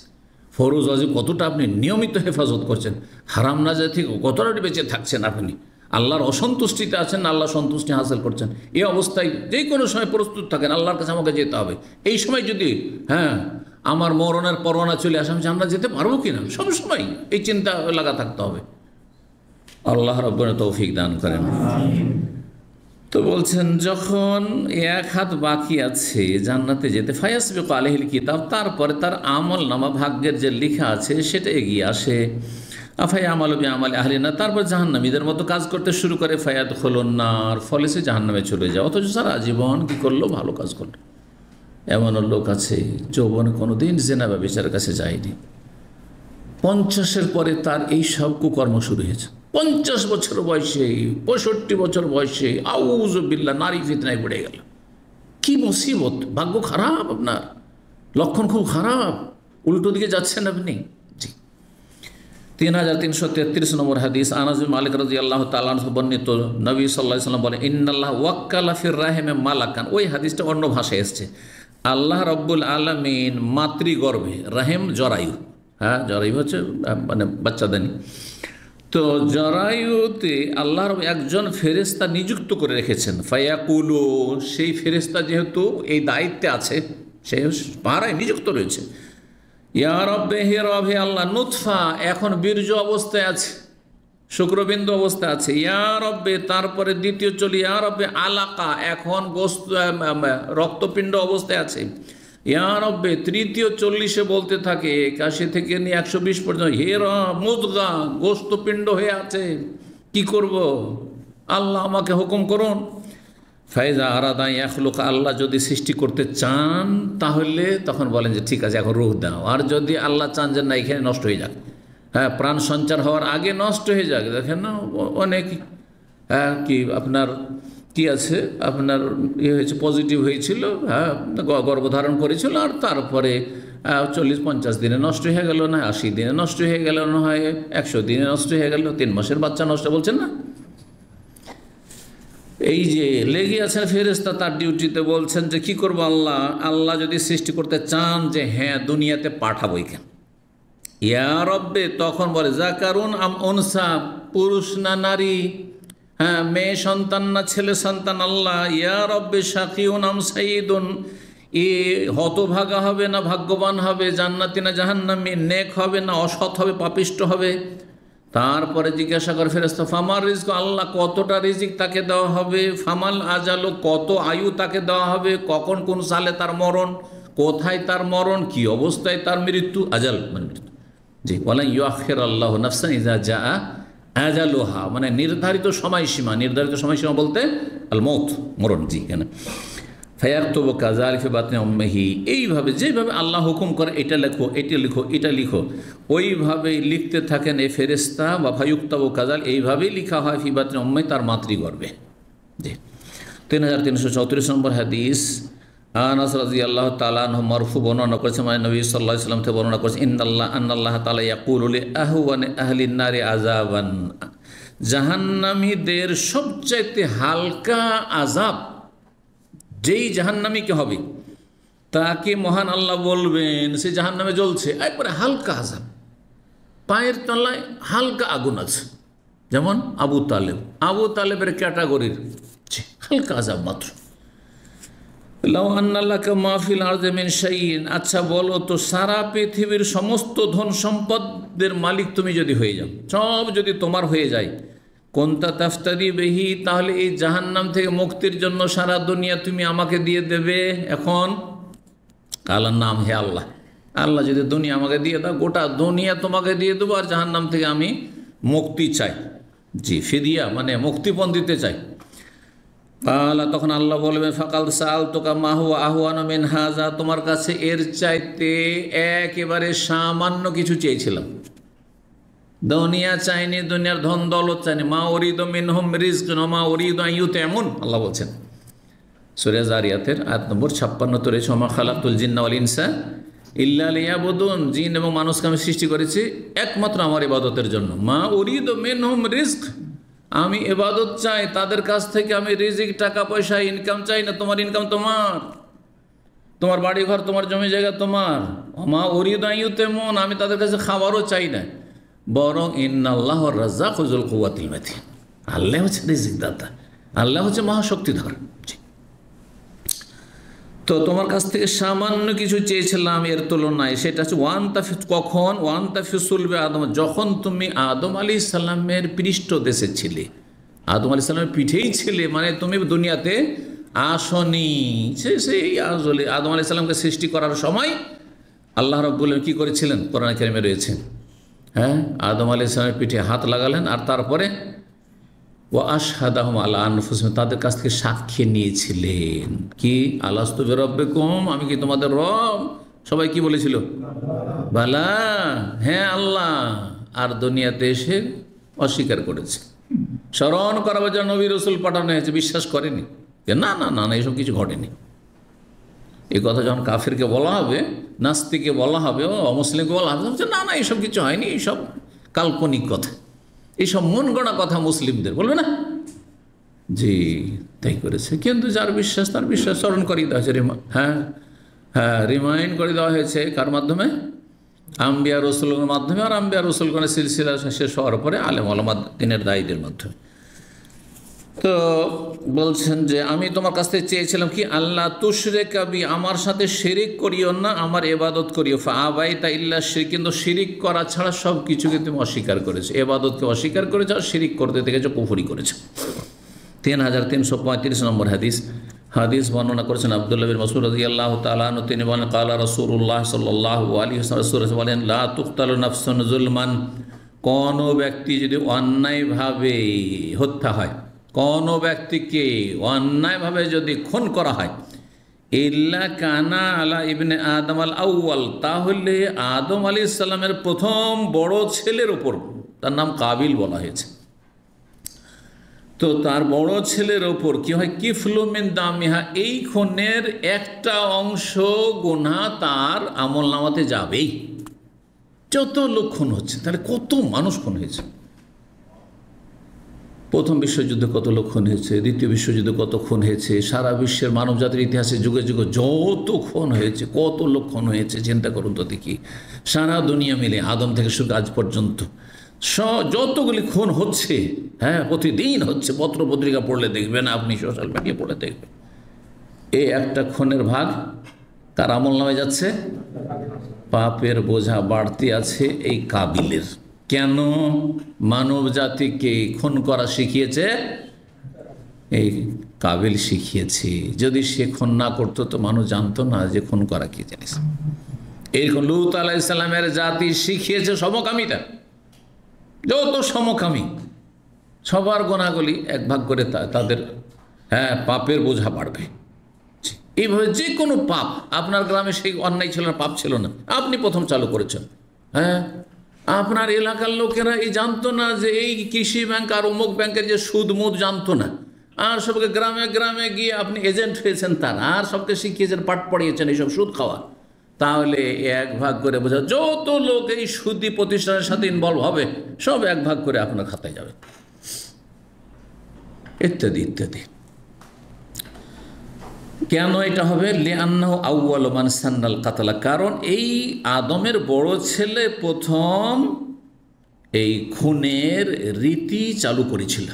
ফরজ ওয়াজিব কতটা আপনি নিয়মিত হেফাজত করছেন, হারাম না যায় থেকে কতটা বেঁচে থাকছেন, আপনি আল্লাহর অসন্তুষ্টিতে আছেন, আল্লাহ সন্তুষ্টি হাসিল করছেন। এই অবস্থায় যে কোনো সময় প্রস্তুত থাকেন, আল্লাহর কাছে আমাকে যেতে হবে। এই সময় যদি আমার মরণের পরোয়ানা চলে আসে, আমি জান্নাত যেতে পারবো কিনা, সবসময় এই চিন্তা লাগা থাকতে হবে। আল্লাহ রাব্বুল তৌফিক দান করেন। তো বলছেন, যখন এক হাত বাকি আছে জান্নাতে যেতে, ফায়াসবিকু আলাইহিল কিতাব, তারপরে তার আমল নামা, ভাগ্যের যে লেখা আছে সেটা এগিয়ে আসে। আফাই আমাল বিআমালি আহলিনা, তারপর জাহান্নামীদের মতো কাজ করতে শুরু করে। ফায়াদখুলুন নার, ফলে সে জাহান্নামে চলে যায়। অথচ সারা জীবন কি করলো, ভালো কাজ করলো। এমন লোক আছে যৌবনে কোনো দিন জিনা বা বিচারের কাছে যায়নি, 50-এর পরে তার এই সব কুকর্ম শুরু হয়েছে। 50 বছর বয়সে, 65 বছর বয়সে আউযু বিল্লাহ নারী ফিতনায় পড়ে গেল। কি মুসিবত, ভাগ্য খারাপ আপনার, লক্ষণ খুব খারাপ, উল্টো দিকে যাচ্ছেন আপনি। জি, 3333 নম্বর হাদিস, আনাস বিন মালিক রাদিয়াল্লাহু তাআলা আনহু বর্ণিত, নবী সাল্লাল্লাহু আলাইহি ওয়াসাল্লাম বলেন, ইন্নাল্লাহ ওয়াক্কালা ফির রাহিমে মালাকান। ওই হাদিসটা অন্য ভাষায় এসেছে, আল্লাহ রাব্বুল আলামিন মাতৃগর্ভে, রাহিম জরায়ু, জরায়ু হচ্ছে মানে বাচ্চাদানি, তো জরায়ুতে আল্লাহর একজন ফেরেশতা নিযুক্ত করে রেখেছেন। ফায়াকুলু, সেই ফেরেশতা যেহেতু এই দায়িত্বে আছে, সে পাহারায় নিযুক্ত রয়েছে। ইয়া রব্বে, হে রব, হে আল্লাহ, নুতফা এখন বীর্য অবস্থায় আছে, শুক্রবিন্দু অবস্থায় আছে। ইয়া রব্বে, তারপরে দ্বিতীয় চলি, ইয়া রব্বে আলাকা, এখন গোস্ত রক্তপিণ্ড অবস্থায় আছে। ইয়া রব্বে, তৃতীয় 40-এ বলতে থাকে, 81 থেকে নিয়ে 120 পর্যন্ত, হে রব মুদগা, গোস্তপিণ্ড হয়ে আছে, কি করব, আল্লাহ আমাকে হুকুম করুন। ফাইজা আরাদা ইয়াখলুকা, আল্লাহ যদি সৃষ্টি করতে চান তাহলে তখন বলেন যে ঠিক আছে এখন রূহ দাও। আর যদি আল্লাহ চান যে না এখানে নষ্ট হয়ে যাক, প্রাণ সঞ্চার হওয়ার আগে নষ্ট হয়ে যাক। দেখেন না, অনেক কি আপনার কি আছে, আপনার ইয়ে হয়েছে, পজিটিভ হয়েছিল, গর্ভধারণ করেছিল, আর তারপরে 40-50 দিনে নষ্ট হয়ে গেল, না 80 দিনে নষ্ট হয়ে গেল, না হয় 100 দিনে নষ্ট হয়ে গেল, 3 মাসের বাচ্চা নষ্ট, বলছেন না। এই যে লেগে আছেন ফেরেশতা তার ডিউটিতে, বলছেন যে কি করবো আল্লাহ, আল্লাহ যদি সৃষ্টি করতে চান যে হ্যাঁ দুনিয়াতে পাঠাবো কেন, ইয়া রব্বে, তখন বলে জাকারুন আম উনসা, পুরুষ না নারী, মেয়ে সন্তান না ছেলে সন্তান, আল্লাহ। ইয়া রব্বে শাকিউন আম সাইয়্যিদুন, এ হতভাগা হবে না ভাগ্যবান হবে, জান্নাতি না জাহান্নামী, নেক হবে না অসৎ হবে, পাপিষ্ট হবে। তারপরে জিজ্ঞাসা করে ফেরেশতা, ফামার রিজক, আল্লাহ কতটা রিজিক তাকে দেওয়া হবে, ফামাল আজালু, কত আয়ু তাকে দেওয়া হবে, কখন কোন সালে তার মরণ, কোথায় তার মরণ, কি অবস্থায় তার মৃত্যু, আজাল মানে মৃত্যু। জি, ওয়ালা ইউআখির আল্লাহু নাফসান ইযা জাআ আজালুহা, মানে নির্ধারিত সময়সীমা, নির্ধারিত সময়সীমা বলতে আল মৌত, মরণ। জি, কেন ফায়াকতুবু কাযালিকা ফি বাতনি উম্মিহি, এইভাবে যেভাবে আল্লাহ হুকুম করে এটা লেখো, এটা লিখো, এটা লিখো, ওইভাবেই লিখতে থাকেন এই ফেরেশতা। বা ফায়ুক্তাবু কাযাল, এইভাবেই লিখা হয় ফি বাতনি উম্মিহি, তার মাতৃগর্ভে। জি, 3334 নম্বর হাদিস, আনাস রাদিয়াল্লাহু তাআলা আনহু মারফু বর্ণনা করেছেন, মানে নবী সাল্লাল্লাহু আলাইহি ওয়াসাল্লাম থেকে বর্ণনা করেছেন, আন্নাল্লাহ তাআলা ইয়াকুলু লি আহওয়ানি আহলিন নারি আযাবান, জাহান্নামীদের সবচাইতে হালকা আযাব যেই জাহান্নামীকে হবে তাকে মহান আল্লাহ বলবেন, সে জাহান্নামে জ্বলছে, একবারে হালকা আযাব, পায়ের তলায় হালকা আগুন আছে, যেমন আবু তালেবের ক্যাটাগরির হালকা আযাব মাত্র। লাউ আন্না লাকা মা ফিল আরদি মিন শাইইন, আচ্ছা বলো তো সারা পৃথিবীর সমস্ত ধন সম্পদের মালিক তুমি যদি হয়ে যাও, সব যদি তোমার হয়ে যায়, কোনটা তাফতারি বিহি, তাহলে এই জাহান্নাম থেকে মুক্তির জন্য সারা দুনিয়া তুমি আমাকে দিয়ে দেবে। এখন আল্লাহর নাম, হে আল্লাহ, আল্লাহ যদি দুনিয়া আমাকে দিয়ে দাও, গোটা দুনিয়া তোমাকে দিয়ে দেবো, আর জাহান্নাম থেকে আমি মুক্তি চাই। জি, ফিদিয়া মানে মুক্তিপণ দিতে চাই। আল্লাহ তখন আল্লাহ বলবে ফাকাল সাল তোকা মাহু আহওয়ানা মিন হাজা, তোমার কাছে এর চাইতে একেবারে সামান্য কিছু চেয়েছিলাম। দুনিয়া চাইনি, দুনিয়ার ধন দৌলত চাইনি। মা উরিদু মিনহুম রিজকান ওয়া মা উরিদু আন ইউতঈমুন, আল্লাহ বলছেন সূরা জারিয়াতের আয়াত নম্বর 56 রয়েছে, ওয়া মা খালাকতুল জিন্না ওয়াল ইনসা ইল্লা লিয়াবুদুন, জিন এবং মানুষকে আমি সৃষ্টি করেছি একমাত্র আমার ইবাদতের জন্য। মা উরিদু মিনহুম রিজক, আমি ইবাদত চাই তাদের কাছ থেকে, আমি রিজিক টাকা পয়সা ইনকাম চাই না। তোমার ইনকাম তোমার, তোমার বাড়ি ঘর তোমার জমি জায়গা তোমার। মা উরিদু আন ইউতঈমুন, আমি তাদের কাছে খাবারও চাই না, বরং ইন্নাল্লাহুর রাজ্জাকু যুল কুওয়াতিল মাতিন, আল্লাহ হচ্ছে রিজিক দাতা, আল্লাহ হচ্ছে মহাশক্তিধর। তো তোমার কাছ থেকে সামান্য কিছু চেয়েছিলাম এর তুলনায়, সেটা হচ্ছে ওয়ান তাফি, কখন ওয়ান তাফিসুলবে আদম, যখন তুমি আদম আলাইহিস সালামের পৃষ্ঠ দেশে ছিলে, আদম আলাইহিস সালামের পিঠেই ছিলে, মানে তুমি দুনিয়াতে আসনি। সেই আসলে আদম আলাইহিস সালামকে সৃষ্টি করার সময় আল্লাহ রাব্বুল আলামিন কি করেছিলেন, কোরআন কারিমে রয়েছে, হ্যাঁ, আদম আলাইহিস সালামের পিঠে হাত লাগালেন, আর তারপরে ওয়া আশহাদাহুম আলা আনফুসিহিম, তাদের কাছ থেকে সাক্ষী নিয়েছিলেন কি, আলাস্তু বিরাব্বিকুম, আমি কি তোমাদের রব? সবাই কি বলেছিল? বালা, হ্যাঁ আল্লাহ। আর দুনিয়াতে এসে অস্বীকার করেছে। স্মরণ করাবার জন্য নবী রাসূল পাঠানো হয়েছে, বিশ্বাস করেনি, যে না না না না এসব কিছু ঘটেনি। এই কথা যখন কাফিরকে বলা হবে, নাস্তিকে বলা হবে, ও অমুসলিমকে বলা হবে, না না এসব কিছু হয়নি, এইসব কাল্পনিক কথা, এইসব মন গড়া কথা মুসলিমদের বলবে না। জি, তাই করেছে। কিন্তু যার বিশ্বাস তার বিশ্বাস স্মরণ করিয়ে দেওয়া হয়েছে, রিমাইন্ড করে দেওয়া হয়েছে। কার মাধ্যমে? আম্বিয়া রসুলের মাধ্যমে। আর আম্বিয়া রসুলগণের সিলসিলা শেষ হওয়ার পরে আলেম ওলামা দ্বীনের দায়ীদের মাধ্যমে। তো বলছেন যে আমি তোমার কাছ থেকে চেয়েছিলাম কি, আল্লাহ তুশরিকা বি, আমার সাথে শিরিক করিও না, আমার ইবাদত করিও। ফাআবাইতা ইল্লা শিরক, কিন্তু শিরিক করা ছাড়া সব কিছুকে তুমি অস্বীকার করেছো, ইবাদতকে অস্বীকার করেছো, আর শিরিক করতে থেকেছো, কুফরি করেছো। 3335 নম্বর হাদিস বর্ণনা করেছেন আব্দুল্লাহ বিন মাসউদ রাদিয়াল্লাহু তাআলা আনহু, তিনি বলেন ক্বালা রাসূলুল্লাহ সাল্লাল্লাহু আলাইহি ওয়াসাল্লাম, রাসূল বলেন লা তুকতালু নাফসুন যুলমান, কোন ব্যক্তি যদি অন্যায়ভাবে হত্যা হয়, কোন ব্যক্তিকে অন্যায়ভাবে যদি খুন করা হয়, ইল্লা কানা আলা ইবনে আদম আল আউয়াল, তাহলে আদম আলাইহিস সালামের প্রথম বড় ছেলের ওপর, তার নাম কাবিল বলা হয়েছে, তো তার বড় ছেলের ওপর কি হয়, কিফলু মিন দামিহা, এই খুনের একটা অংশ গুনাহ তার আমল নামাতে যাবেই। যত লোক খুন হচ্ছে, তাহলে কত মানুষ খুন হয়েছে। প্রথম বিশ্বযুদ্ধে কত লোক খুন হয়েছে, দ্বিতীয় বিশ্বযুদ্ধে কত খুন হয়েছে, সারা বিশ্বের মানব জাতির ইতিহাসে যুগে যুগে যত খুন হয়েছে, কত লোক খুন হয়েছে, চিন্তা করুন তো দেখি। সারা দুনিয়া মিলে আদম থেকে শুরু আজ পর্যন্ত যতগুলি খুন হচ্ছে, হ্যাঁ, প্রতিদিন হচ্ছে, পত্র পত্রিকা পড়লে দেখবেন, আপনি সোশ্যাল মিডিয়া পড়লে দেখবেন, এই একটা খুনের ভাগ কার আমল নামে যাচ্ছে? পাপের বোঝা বাড়তি আছে এই কাবিলের। কেন? মানব জাতিকে খুন করা শিখিয়েছে এই কাবিল, শিখিয়েছে। যদি সে খুন না করতো তো মানুষ জানতো না যে খুন করা কি জিনিস। এইরকম লূত আলাইহিস সালামের জাতি শিখিয়েছে সমকামিতা। যত সমকামী সবার গোনাগুলি এক ভাগ করে তাদের, হ্যাঁ, পাপের বোঝা বাড়বে। এইভাবে যে কোনো পাপ, আপনার গ্রামে সেই অন্যায় ছিল না, পাপ ছিল না, আপনি প্রথম চালু করেছেন, হ্যাঁ, আপনার এলাকার লোকেরা এই জানতো না যে এই কৃষি ব্যাংক আর অমুক ব্যাংকের যে সুদ মুদ জানতো না, আর সবকে গ্রামে গ্রামে গিয়ে আপনি এজেন্ট হয়েছেন তার, আর সবকে শিখিয়েছেন, পাঠ পড়িয়েছেন এইসব সুদ খাওয়া। তাহলে এক ভাগ করে বোঝা, যত লোক এই সুদি প্রতিষ্ঠানের সাথে ইনভলভ হবে সব এক ভাগ করে আপনার খাতায় যাবে, ইত্যাদি ইত্যাদি। কেন এটা হবে? লিআন্নাহু আউয়ালু মান সান্নাল কাতলা, কারণ এই আদমের বড় ছেলে প্রথম এই খুনের রীতি চালু করেছিল।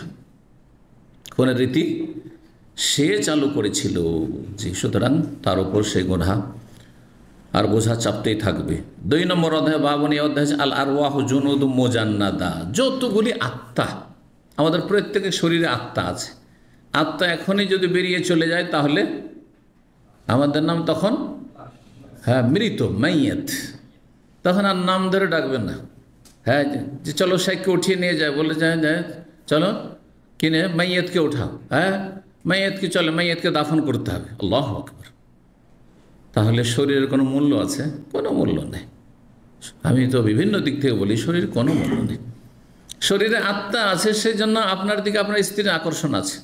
খুনের রীতি সে চালু করেছিল। জি, সুতরাং তার উপর সে গুনাহ আর বোঝা চাপতেই থাকবে। 2 নম্বর অধ্যায় বাবনী অধ্যায় আল আরওয়াহ জুনুদ মুজান্নাদা, যতগুলি আত্মা, আমাদের প্রত্যেকের শরীরে আত্মা আছে। আত্মা এখনই যদি বেরিয়ে চলে যায় তাহলে আমাদের নাম তখন মৃত, মাইয়াত। তখন আর নাম ধরে ডাকবেন না। হ্যাঁ, যে চলো শেখকে উঠিয়ে নিয়ে যায়, বলে যায় চলো কিনে মাইয়াতকে উঠাও। হ্যাঁ, মাইয়াতকে চলে, মাইয়াতকে দাফন করতে হবে। আল্লাহু আকবার। তাহলে শরীরের কোনো মূল্য আছে? কোনো মূল্য নেই। আমি তো বিভিন্ন দিক থেকে বলি শরীরের কোনো মূল্য নেই। শরীরে আত্মা আছে, সেই জন্য আপনার দিকে আপনার স্ত্রীর আকর্ষণ আছে।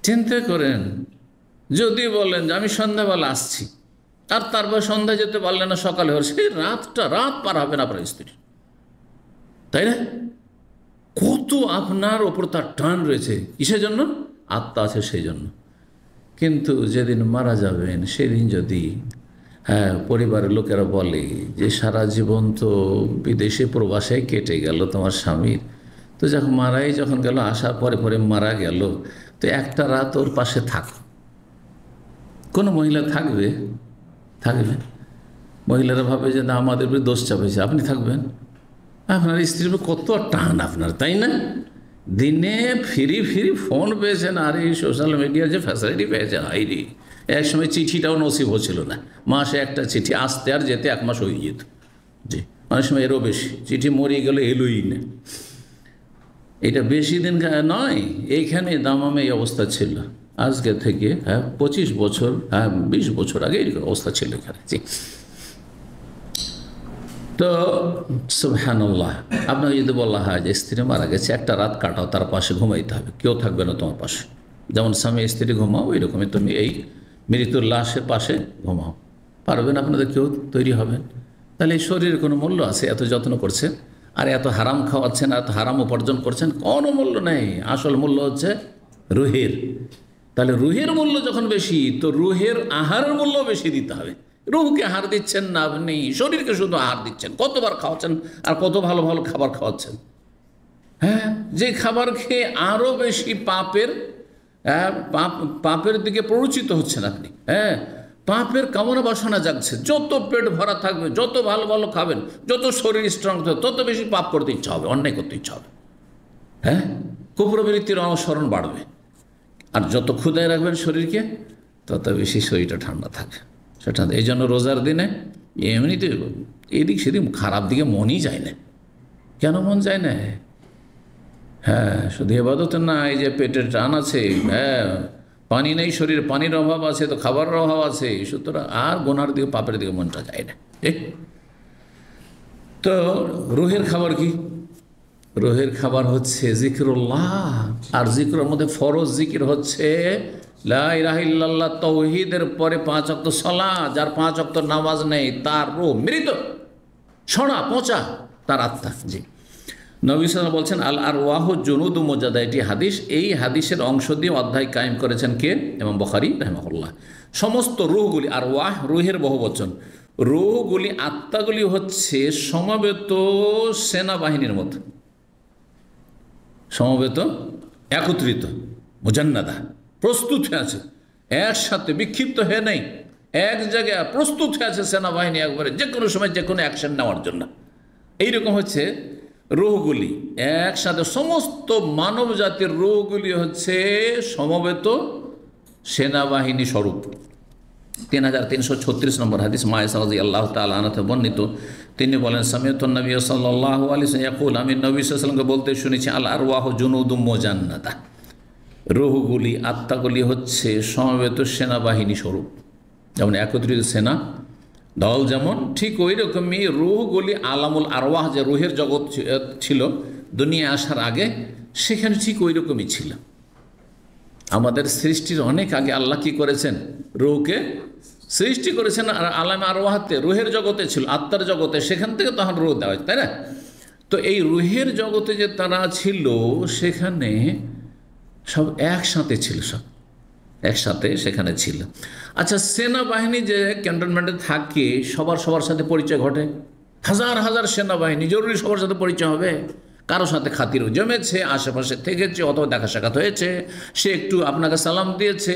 চিন্তা করেন, যদি বলেন যে আমি সন্ধ্যাবেলা আসছি, আর তারপর সন্ধ্যা যেতে পারলেন না, সকালে হল, সেই রাত পার হবে না আপনার স্ত্রী, তাই না? কত আপনার ওপর তার টান রয়েছে, কিসের জন্য? আত্মা আছে সেই জন্য। কিন্তু যেদিন মারা যাবেন সেদিন যদি পরিবারের লোকেরা বলে যে সারা জীবন তো বিদেশে প্রবাসে কেটে গেল তোমার স্বামীর, তো যখন গেল, আসার পরে মারা গেল, তো একটা রাত ওর পাশে থাকো। কোনো মহিলা থাকবে? মহিলারা ভাবে যে না, আমাদের উপরে দোষ চাপেছে, আপনি থাকবেন? আপনার স্ত্রীর কত টান আপনার, তাই না? দিনে ফিরি ফোন পেয়েছেন, আর এই সোশ্যাল মিডিয়ার যে ফ্যাসিলিটি পেয়েছেন, হাইরি। এক সময় চিঠিটাও নসিব হচ্ছিল না, মাসে একটা চিঠি আসতে আর যেতে 1 মাস হয়ে যেত। জি, অনেক সময় এরও বেশি, চিঠি মরিয়ে গেলে এলোই না। এটা বেশি দিন নয়, এইখানে দামামে এই অবস্থা ছিল। আজকে থেকে 25 বছর 20 বছর আগে এই অবস্থা ছিল এখানে। জি, তো সুবহানাল্লাহ, আপনাকে যদি বলা হয় যে স্ত্রী মারা গেছে, একটা রাত কাটাও, তার পাশে ঘুমাইতে হবে, কেউ থাকবে না তোমার পাশে। যেমন স্বামী স্ত্রী ঘুমাও, ওই রকমই তুমি এই মৃত্যুর লাশের পাশে ঘুমাও। পারবেন? আপনাদের কেউ তৈরি হবেন? তাহলে এই শরীরের কোনো মূল্য আছে? এত যত্ন করছেন, আর এত হারাম খাওয়াচ্ছেন, এত হারাম উপার্জন করছেন, কোনো মূল্য নেই। আসল মূল্য হচ্ছে রুহের। তাহলে রুহের মূল্য যখন বেশি, তো রুহের আহারের মূল্য বেশি দিতে হবে। রুহকে আহার দিচ্ছেন না আপনি, শরীরকে শুধু আহার দিচ্ছেন। কতবার খাওয়াচ্ছেন, আর কত ভালো ভালো খাবার খাওয়াচ্ছেন। হ্যাঁ, যে খাবার খেয়ে আরও বেশি পাপের দিকে প্ররোচিত হচ্ছেন আপনি। হ্যাঁ, পাপের কামনা বাসনা জাগছে। যত পেট ভরা থাকবে, যত ভালো ভালো খাবেন, যত শরীর স্ট্রং থাকবে, তত বেশি পাপ করতে ইচ্ছা হবে, অন্যায় করতে ইচ্ছা হবে। হ্যাঁ, কুপ্রবৃত্তির অনুসরণ বাড়বে। আর যত ক্ষুদায় রাখবেন শরীরকে, তত বেশি শরীরটা ঠান্ডা থাকে। সেটা এই জন্য রোজার দিনে এমনিতে এদিক সেদিক খারাপ দিকে মনই যায় না। কেন মন যায় না? হ্যাঁ, শুধু এবাদত না, এই যে পেটের টান আছে, হ্যাঁ, পানি নেই, শরীরে পানির অভাব আছে, তো খাবারের অভাব আছে, সুতরাং আর গোনার দিকে, পাপের দিকে মনটা যায় না। তো রুহের খাবার কি? রুহের খাবার হচ্ছে জিকিরুল্লাহ। আর জিকিরের মধ্যে ফরজ জিকির হচ্ছে লা ইলাহা ইল্লাল্লাহ, তাওহীদের পরে 5 ওয়াক্ত সালাত। যার 5 ওয়াক্ত নামাজ নেই, তার রূহ মৃত, ছড়া পচা, তার আত্মা। জি, নবী সাল্লাল্লাহু আলাইহি ওয়াসাল্লাম বলছেন আল আরওয়াহু জুনুদু মুজাদা। এটি হাদিস। এই হাদিসের অংশ দিয়ে অধ্যায় কায়েম করেছেন কে? ইমাম বুখারী রাহিমাহুল্লাহ। সমস্ত রূহগুলি, আরওয়াহ রূহের বহুবচন, রূহগুলি, আত্মাগুলি হচ্ছে সমবেত সেনাবাহিনীর মতো, সমবেত, একত্রিত, মুজান্নাদা, প্রস্তুত হয়ে আছে, একসাথে, বিক্ষিপ্ত হয়ে নেই, এক জায়গায় প্রস্তুত হয়ে আছে সেনাবাহিনী, একবারে যে কোনো সময় যে কোনো অ্যাকশন নেওয়ার জন্য। এইরকম হচ্ছে রূহগুলি একসাথে। সমস্ত মানব জাতির রূহগুলি হচ্ছে সমবেত সেনাবাহিনী স্বরূপ। 3336 নম্বর হাদিস, মায়েশা রাদিয়াল্লাহু তাআলা আনহা বর্ণিত। তিনি বলেন, সামিআতুন নবী সাল্লাল্লাহু আলাইহি ওয়াসাল্লাম ইয়াকুল, আমি নবী সাল্লাল্লাহু আলাইহি ওয়াসাল্লামকে বলতে শুনেছি, আল আরওয়াহু জুনুদুম মুজান্নাদা, রূহগুলি, আত্মাগুলি হচ্ছে সমবেত সেনাবাহিনী স্বরূপ। যেমন একত্রিত সেনা দল, যেমন ঠিক ওই রকমই রূহগুলি আলামুল আরওয়াহ, যে রূহের জগৎ ছিল দুনিয়া আসার আগে, সেখানে ঠিক ওই রকমই ছিল। আমাদের সৃষ্টির অনেক আগে আল্লাহ কি করেছেন? রূহকে সৃষ্টি করেছেন। আর আলামে আরওয়াহতে, রূহের জগতে ছিল, আত্মার জগতে, সেখান থেকে তখন রূহ দেওয়া হয়, তাই না? তো এই রূহের জগতে যে তারা ছিল, সেখানে সব একসাথে ছিল, সব একসাথে সেখানে ছিল। আচ্ছা, সেনাবাহিনী যে ক্যান্টনমেন্টে থাকে, সবার সাথে পরিচয় ঘটে। হাজার হাজার সেনাবাহিনী, জরুরি সবার সাথে পরিচয় হবে। কারোর সাথে খাতির জমেছে, আশেপাশে থেকেছে, অথবা দেখা সাক্ষাৎ হয়েছে, সে একটু আপনাকে সালাম দিয়েছে,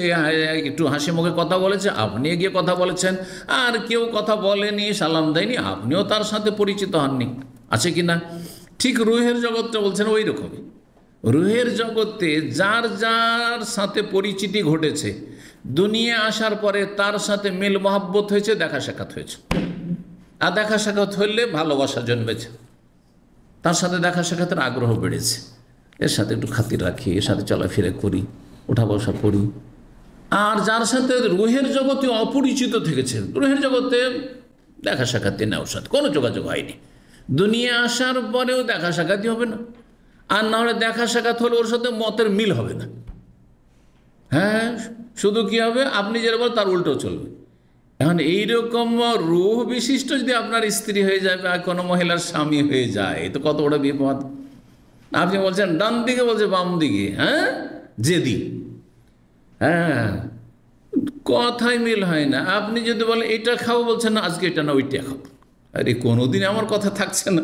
একটু হাসি মুখে কথা বলেছে, আপনি গিয়ে কথা বলেছেন, আর কেউ কথা বলেনি, সালাম দেয়নি, আপনিও তার সাথে পরিচিত হননি, আছে কি না? ঠিক রুহের জগৎটা বলছেন ওই রকমই। রুহের জগতে যার যার সাথে পরিচিতি ঘটেছে, দুনিয়া আসার পরে তার সাথে মিল মহাব্বত হয়েছে, দেখা সাক্ষাৎ হয়েছে, আর দেখা সাক্ষাৎ হলে ভালোবাসা জন্মেছে, তার সাথে দেখা সাক্ষাতের আগ্রহ বেড়েছে, এর সাথে একটু খাতির রাখি, এর সাথে চলাফেরা করি, ওঠা বসা করি। আর যার সাথে রুহের জগতে অপরিচিত থেকেছে, রুহের জগতে দেখা সাক্ষাৎ নেই, ওর সাথে কোনো যোগাযোগ হয়নি, দুনিয়া আসার পরেও দেখা সাক্ষাৎই হবে না, আর না হলে দেখা সাক্ষাৎ হলে ওর সাথে মতের মিল হবে না। হ্যাঁ, শুধু কি হবে, আপনি যেটা বলেন তার উল্টো চলবে। এখন এইরকম রূহ বিশিষ্ট যদি আপনার স্ত্রী হয়ে যায় বা কোনো মহিলার স্বামী হয়ে যায়, তো কত বড় বিপদ। আপনি বলছেন ডান দিকে, বলছে বাম দিকে, হ্যাঁ জেদি, হ্যাঁ কথাই মিল হয় না। আপনি যদি বলেন এটা খাবো, বলছেন না আজকে এটা না ওইটা খাবো, আরে কোনোদিন আমার কথা থাকছে না,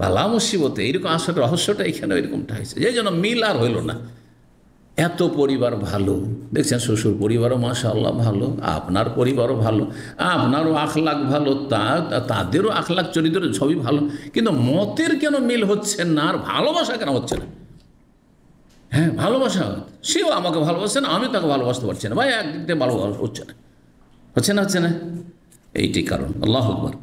বালা মুসিবতে। এইরকম আসলে রহস্যটা এখানে এরকমটা হয়েছে, যে জন্য মিল আর হইল না। এত পরিবার ভালো, দেখছেন শ্বশুর পরিবারও মাশাআল্লাহ ভালো, আপনার পরিবারও ভালো, আপনারও আখলাক ভালো, তাদেরও আখলাক চরিত্র সবই ভালো, কিন্তু মতের কেন মিল হচ্ছে না, আর ভালোবাসা কেন হচ্ছে না? হ্যাঁ ভালোবাসা, সেও আমাকে ভালোবাসছে না, আমি তাকে ভালোবাসতে পারছি না, ভাই একদিক থেকে ভালোবাসা হচ্ছে না, হচ্ছে না। এইটি কারণ। আল্লাহু আকবার।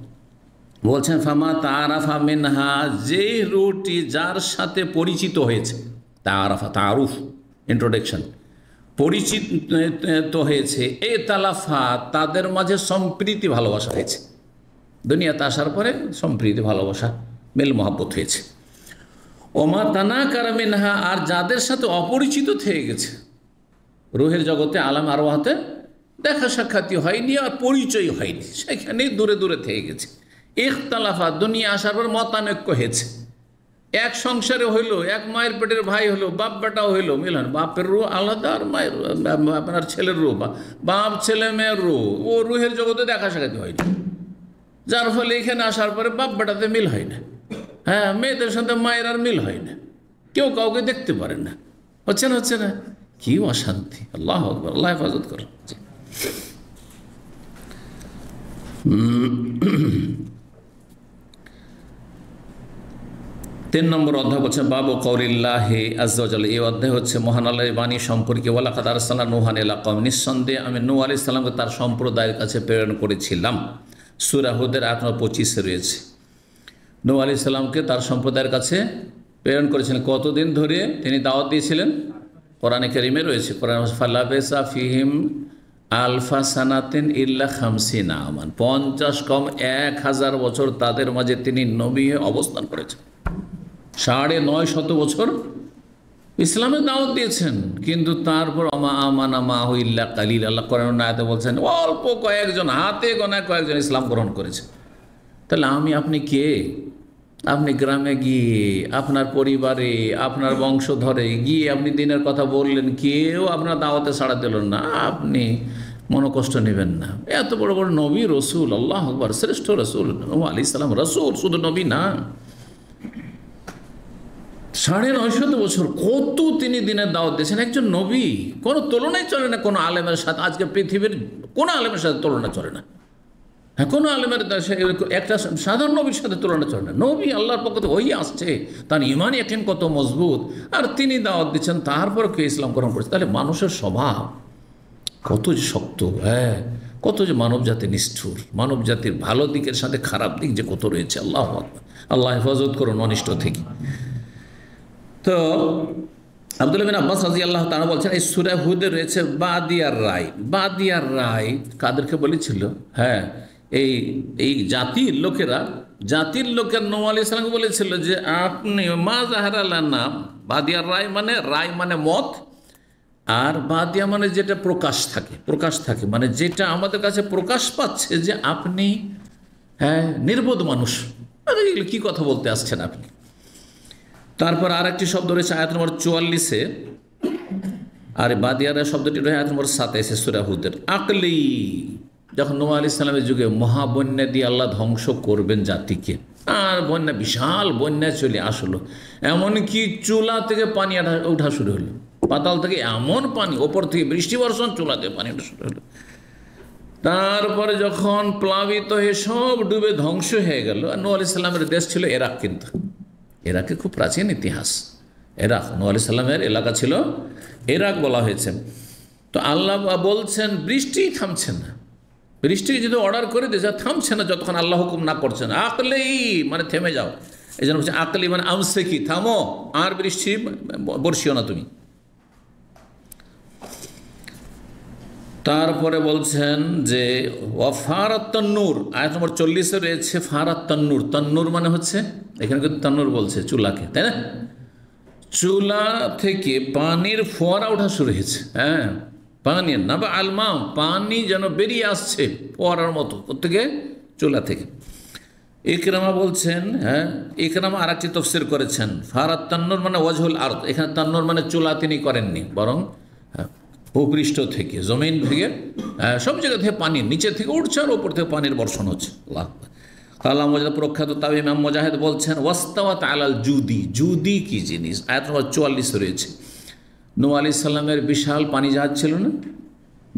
বলছেন ফামা তারাফা মিনহা, যে রুটি যার সাথে পরিচিত হয়েছে, তারাফা তারুফ ইন্ট্রোডাকশন, পরিচিত হয়েছে, এ তালাফা তাদের মাঝে সম্প্রীতি ভালোবাসা হয়েছে, দুনিয়াতে আসার পরে সম্প্রীতি ভালোবাসা মেল মহাব্বত হয়েছে। ওমা তানা কারামিনহা, আর যাদের সাথে অপরিচিত থেকে গেছে, রুহের জগতে আলাম আরওয়াহতে দেখা সাক্ষাৎই হয়নি আর পরিচয় হয়নি, সেখানে দূরে দূরে থেকে গেছে। ইখতালাফা, দুনিয়া আসার পর মতানৈক্য হয়েছে, এক সংসারে হইল, এক মায়ের পেটের ভাই হলো, বাপ বেটাও হইলো, মিলন বাপের রু আলাদা আর মায়ের আপনার ছেলের রু, বাপ ছেলে মেয়ের রু, ও রুহের জগতে দেখা সাক্ষাৎ হয়নি, যার ফলে এখানে আসার পরে বাপ বেটাতে মিল হয় না, হ্যাঁ মেয়েদের সাথে মায়ের আর মিল হয় না, কেউ কাউকে দেখতে পারে না, হচ্ছে না, কি অশান্তি। আল্লাহ আকবার, আল্লাহ হেফাজত করো। 3 নম্বর অধ্যায় বলছে বাবু কওলিল্লাহি আযজা ওয়া জাল্লা। এই অধ্যায় হচ্ছে মহান আল্লাহর বাণী সম্পর্কে। ওয়ালাকাদ আরসালনা নূহান ইলা কওমি, নিঃসন্দেহে আমি নূহ আলাইহিস সালামকে তার সম্প্রদায়ের কাছে প্রেরণ করেছিলাম। সূরা হুদের 8 নম্বর 25 রয়েছে। নূহ আলাইহিস সালামকে তার সম্প্রদায়ের কাছে প্রেরণ করেছিলেন। কতদিন ধরে তিনি দাওয়াত দিয়েছিলেন? কোরআনে কারীমে রয়েছে, কোরআন ফালাবিসা ফিহিম আলফা সানাতিন ইল্লা 50 আমান, 50 কম 1000 বছর তাদের মাঝে তিনি নবী হয়ে অবস্থান করেছেন। 950 বছর ইসলামের দাওয়াত দিয়েছেন, কিন্তু তারপর আমা আমানা মাহু ইল্লা কালিল। আল্লাহ কোরআন আয়াতে বলছেন অল্প কয়েকজন, হাতে গোনা কয়েকজন ইসলাম গ্রহণ করেছে। তাহলে আমি আপনি কে? আপনি গ্রামে গিয়ে আপনার পরিবারে আপনার বংশধরে গিয়ে আপনি দিনের কথা বললেন, কেউ আপনার দাওয়াতে সাড়া দিল না, আপনি মনোকষ্ট নেবেন না। এত বড় বড় নবী রসুল, আল্লাহ আকবার, শ্রেষ্ঠ রসুল নূহ আলাইহিস সালাম রসুল, শুধু নবী না। 950 বছর কত তিনি দিনের দাওয়াত দিয়েছেন। একজন নবী, কোনো তুলনাই চলে না কোনো আলেমের সাথে। আজকে পৃথিবীর কোনো আলেমের সাথে তুলনা চলে না। হ্যাঁ, কোনো আলেমের একটা সাধারণ নবীর সাথে তুলনা চলে না। নবী আল্লাহর পক্ষ থেকে ওই আসছে, তার ইমান ইয়াকিন কত মজবুত, আর তিনি দাওয়াত দিচ্ছেন, তারপর কেউ ইসলাম গ্রহণ করেছে। তাহলে মানুষের স্বভাব কত যে শক্ত, হ্যাঁ, কত যে মানব জাতি নিষ্ঠুর, মানব জাতির ভালো দিকের সাথে খারাপ দিক যে কত রয়েছে। আল্লাহ আকবার, আল্লাহ হেফাজত করুন অনিষ্ট থেকে। তো আব্দুল্লাহ বিন আব্বাস রাদিয়াল্লাহু তাআলা বলছেন এই সূরা হুদে রয়েছে বাদিয়ার রায়। বাদিয়ার রায় কাদেরকে বলেছিল? হ্যাঁ, এই জাতির লোকেরা, জাতির লোকের নূহ আলাইহিস সালামকে বলেছিল যে আপনি মা যাহারা লানা, বাদিয়ার রায় মানে মত, আর বাদিয়া মানে যেটা প্রকাশ থাকে মানে যেটা আমাদের কাছে প্রকাশ পাচ্ছে যে আপনি হ্যাঁ নির্বোধ মানুষ, এগুলো কি কথা বলতে আসছেন আপনি। তারপর আর একটি শব্দ রয়েছে আয়াত নম্বর 44-এ, আর বাদিয়ারা শব্দটি রয়েছে আয়াত নম্বর 27-এ সূরা হুদের। আকলি, যখন নূহ আলাইহিস সালামের যুগে মহাবন্যা দিয়ে আল্লাহ ধ্বংস করবেন জাতিকে, আর বন্যা, বিশাল বন্যা চলে আসলো, এমনকি চুলা থেকে পানি ওঠা শুরু হলো, পাতাল থেকে এমন পানি, ওপর থেকে বৃষ্টি বর্ষণ, চুলা থেকে পানি ওঠা শুরু হলো। তারপরে যখন প্লাবিত হয়ে সব ডুবে ধ্বংস হয়ে গেল, নূহ আলাইহিস সালামের দেশ ছিল ইরাক, কিন্তু ইরাকে খুব প্রাচীন ইতিহাস, ইরাক নূহ আলাইহিস সালামের এলাকা ছিল ইরাক বলা হয়েছে। তো আল্লাহ বলছেন বৃষ্টি থামছে না, বৃষ্টি যদি অর্ডার করে দিয়েছে থামছে না যতক্ষণ আল্লাহ হুকুম না করছেন। আকলেই মানে থেমে যাও, এই জন্য বলছে আকলি মানে আমসে কি, থামো, আর বৃষ্টি বর্ষিও না তুমি। তারপরে বলছেন যে ওয়াফারাত তান্নুর, আয়াত নম্বর 40-এ রয়েছে ফারাত তান্নুর। তান্নুর মানে হচ্ছে, এখানে কিন্তু তান্নুর বলছে চুলাকে, তাই না? চুলা থেকে পানির ফোয়ারা ওঠা শুরু হয়েছে। হ্যাঁ, পানি না বা আলমা, পানি যেন বেরিয়ে আসছে ফোয়ারার মতো প্রত্যেকে চুলা থেকে। ইকরামা বলছেন, হ্যাঁ ইকরামা আর একটি তফসির করেছেন, ফারাত তান্নুর মানে ওয়াজহুল আরদ। এখানে তান্নুর মানে চুলা তিনি করেননি, বরং ভূপৃষ্ঠ থেকে, জমিন থেকে, সব জায়গা থেকে পানি নিচে থেকে উঠছে আর ওপর থেকে পানির বর্ষণ হচ্ছে। আল্লাহ কালাম মজাদ প্রখ্যাত তাবি ইমাম মুজাহিদ বলছেন ওয়াস্তাওয়াত আলাল জুদি। জুদি কি জিনিস? আয়াত নম্বর 44 রয়েছে। নূহ আলাইহিস সালামের বিশাল পানি জাহাজ ছিল না,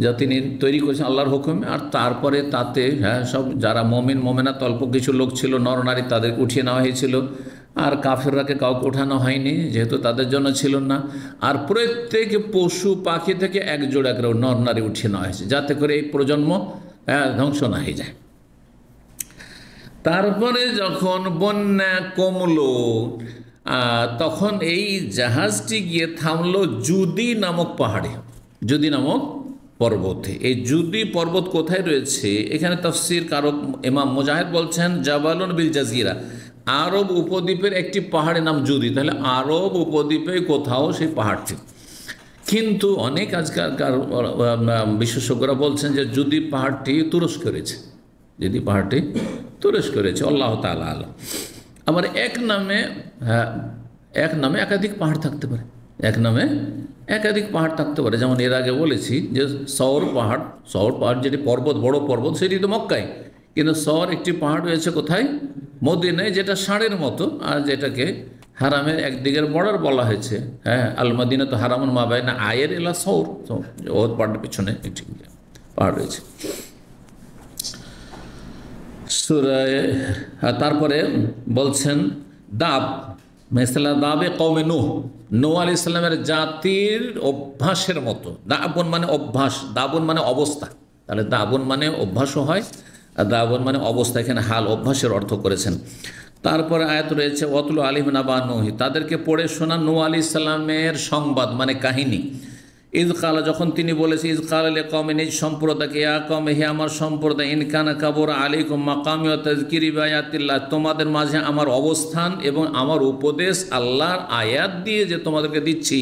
যা তিনি তৈরি করেছেন আল্লাহর হুকুমে, আর তারপরে তাতে সব যারা মমিন মমেনাত অল্প কিছু লোক ছিল নর নারী, তাদেরকে উঠিয়ে নেওয়া হয়েছিল, আর কাফেররাকে কাউকে ওঠানো হয়নি যেহেতু তাদের জন্য ছিল না। আর প্রত্যেক পশু পাখি থেকে এক জোড়া করে নর নারী উঠিয়ে নেওয়া হয়েছে, যাতে করে এই প্রজন্ম ধ্বংস না হয়ে যায়। তারপরে যখন বন্যা কমলো, তখন এই জাহাজটি গিয়ে থামলো জুদি নামক পাহাড়ে, জুদি নামক পর্বতে। এই জুদি পর্বত কোথায় রয়েছে? এখানে তাফসীর কারক ইমাম মুজাহিদ বলছেন জাবালুন বিল জাজিরা, আরব উপদ্বীপের একটি পাহাড়ের নাম জুদি। তাহলে আরব উপদ্বীপে কোথাও সেই পাহাড়টি, কিন্তু অনেক আজকালকার বিশেষজ্ঞরা বলছেন যে জুদি পাহাড়টি তুরস্ক রয়েছে, যদি পাহাড়টি তুরস্ক রয়েছে, আল্লাহ তাআলা আলাম। আবার এক নামে একাধিক পাহাড় থাকতে পারে, এক নামে একাধিক পাহাড় থাকতে পারে। যেমন এর আগে বলেছি যে সৌর পাহাড় যেটি পর্বত, বড় পর্বত, সেটি তো মক্কায়, কিন্তু সৌর একটি পাহাড় রয়েছে কোথায়? মদিনায়, যেটা ষাঁড়ের মতো, আর যেটাকে হারামের একদিকের বর্ডার বলা হয়েছে। হ্যাঁ, আল মদিনা তো হারামুন মা বাইনা আয়ের এলা সৌর, ওর পাহাড়ের পিছনে একটি পাহাড় রয়েছে। তারপরে বলছেন দাব মেসলা দাবে কওমে নূহ আলাইহিস সালামের জাতির অভ্যাসের মতো। দাবন মানে অভ্যাস, দাবন মানে অবস্থা। তাহলে দাবন মানে অভ্যাসও হয়, আর দাবন মানে অবস্থা, এখানে হাল অভ্যাসের অর্থ করেছেন। তারপরে আয়াত রয়েছে ওয়াতলু আলাইহিম নাবা নূহ, তাদেরকে পড়ে শোনা নূহ আলাইহিস সালামের সংবাদ মানে কাহিনী। ইজ কালা, যখন তিনি বলেছে, ইজ কালা লিকওমি, নিজ সম্প্রদায়কে, ইয়া কওমি, হে আমার সম্প্রদায়, ইন কানা কাবুরা আলাইকুম মাকামি ওয়া তাযকিরি বিআয়াতিল্লাহ, তোমাদের মাঝে আমার অবস্থান এবং আমার উপদেশ আল্লাহর আয়াত দিয়ে যে তোমাদেরকে দিচ্ছি,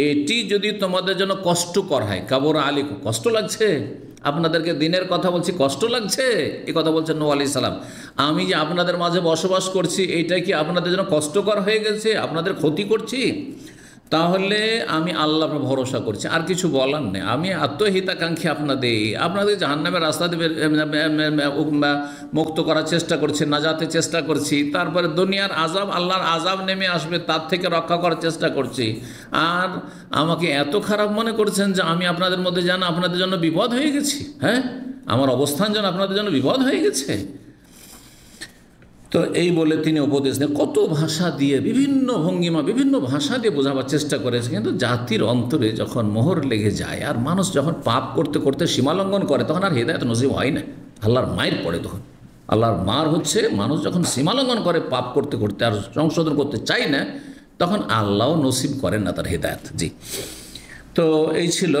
এটি যদি তোমাদের জন্য কষ্টকর হয়। কাবুরা আলাইকুম, কষ্ট লাগছে, আপনাদেরকে দিনের কথা বলছি, কষ্ট লাগছে, এই কথা বলছেন নূহ আলাইহিস সালাম। আমি যে আপনাদের মাঝে বসবাস করছি, এইটা কি আপনাদের জন্য কষ্টকর হয়ে গেছে, আপনাদের ক্ষতি করছি? তাহলে আমি আল্লাহ ভরসা করছি, আর কিছু বলার নেই। আমি আত্মহিতাকাঙ্ক্ষী, আপনাদের জাহান্নামের রাস্তা দিয়ে মুক্ত করার চেষ্টা করছি, নাজাতের চেষ্টা করছি। তারপরে দুনিয়ার আযাব, আল্লাহর আযাব নেমে আসবে, তার থেকে রক্ষা করার চেষ্টা করছি। আর আমাকে এত খারাপ মনে করছেন যে আমি আপনাদের মধ্যে যেন আপনাদের জন্য বিপদ হয়ে গেছি। হ্যাঁ, আমার অবস্থান যেন আপনাদের জন্য বিপদ হয়ে গেছে। তো এই বলে তিনি উপদেশ দেন, কত ভাষা দিয়ে, বিভিন্ন ভঙ্গিমা, বিভিন্ন ভাষা দিয়ে বোঝাবার চেষ্টা করেছে। কিন্তু জাতির অন্তরে যখন মোহর লেগে যায়, আর মানুষ যখন পাপ করতে করতে সীমালঙ্ঘন করে, তখন আর হেদায়েত নসিব হয় না, আল্লাহর মায়ের পড়ে। তখন আল্লাহর মার হচ্ছে, মানুষ যখন সীমালঙ্ঘন করে পাপ করতে করতে আর সংশোধন করতে চায় না, তখন আল্লাহ নসিব করেন না তার হেদায়েত। জি, তো এই ছিল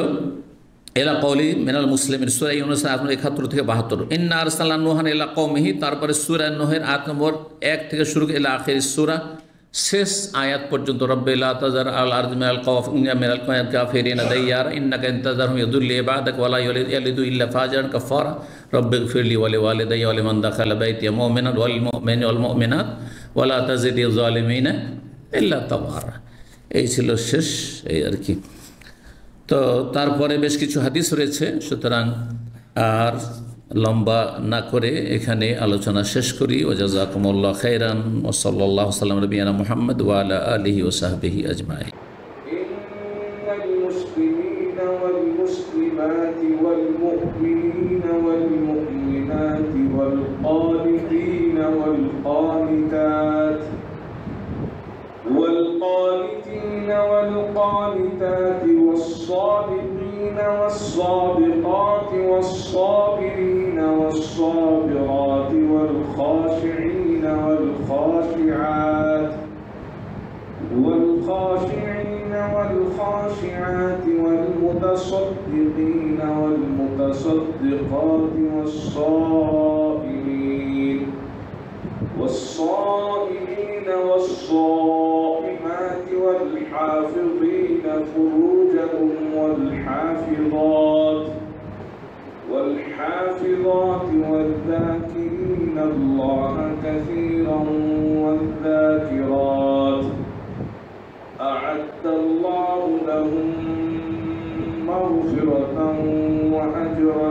এলা কওলি মিনাল মুসলিমিন, সূরা ইউনূস আয়াত নম্বর 71 থেকে 72। ইন্না আরসালনা নূহান ইলা কওমিহি, তারপরে সূরা নূহের আয়াত নম্বর 1 থেকে শুরু করে ইলা আখিরিস সূরা, শেষ আয়াত পর্যন্ত। রব্বি লা তাযার আল আরদ মিনাল কাফিরিনা দাইয়ারা ইন্নাকা ইন তাযারহুম ইয়াদুল্লু ইবাদাক ওয়া লা ইয়ালিদু ইল্লা ফাজিরান কাফারা রব্বিগফিরলি ওয়া লিওয়ালিদাইয়া ওয়া লিমান দাখালা বাইতিয়া মুমিনান ওয়াল মুমিনিনা ওয়াল মুমিনাত ওয়া লা তাজিদিজ জালিমিনা ইল্লা তাবারা। এই ছিল শেষ, এই আর কি। তো তারপরে বেশ কিছু হাদিস রয়েছে, সুতরাং আর লম্বা না করে এখানে আলোচনা শেষ করি। ওয়াজাযাকুমুল্লাহ খাইরান ওয়া সাল্লাল্লাহু সাল্লাম নবিয়ানা মুহাম্মদ ওয়া আলা আলিহি ওয়া সাহবিহি আজমাইন। ইন্নাল মুসলিমিনা ওয়াল মুসলিমাতি ওয়াল মুমিনিনা ওয়াল মুমিনাতি ওয়াল কানিতিনা ওয়াল কানিতাত والقانتين والقانتات والصادقين والصادقات والصابرين والصابرات والخاشعين والخاشعات والخاشعات والمتصدقين والمتصدقات والصائمين والصائمات والحافظين فروجهم والحافظات والذاكرين الله كثيرا والذاكرات أعد الله لهم مغفرة وأجرا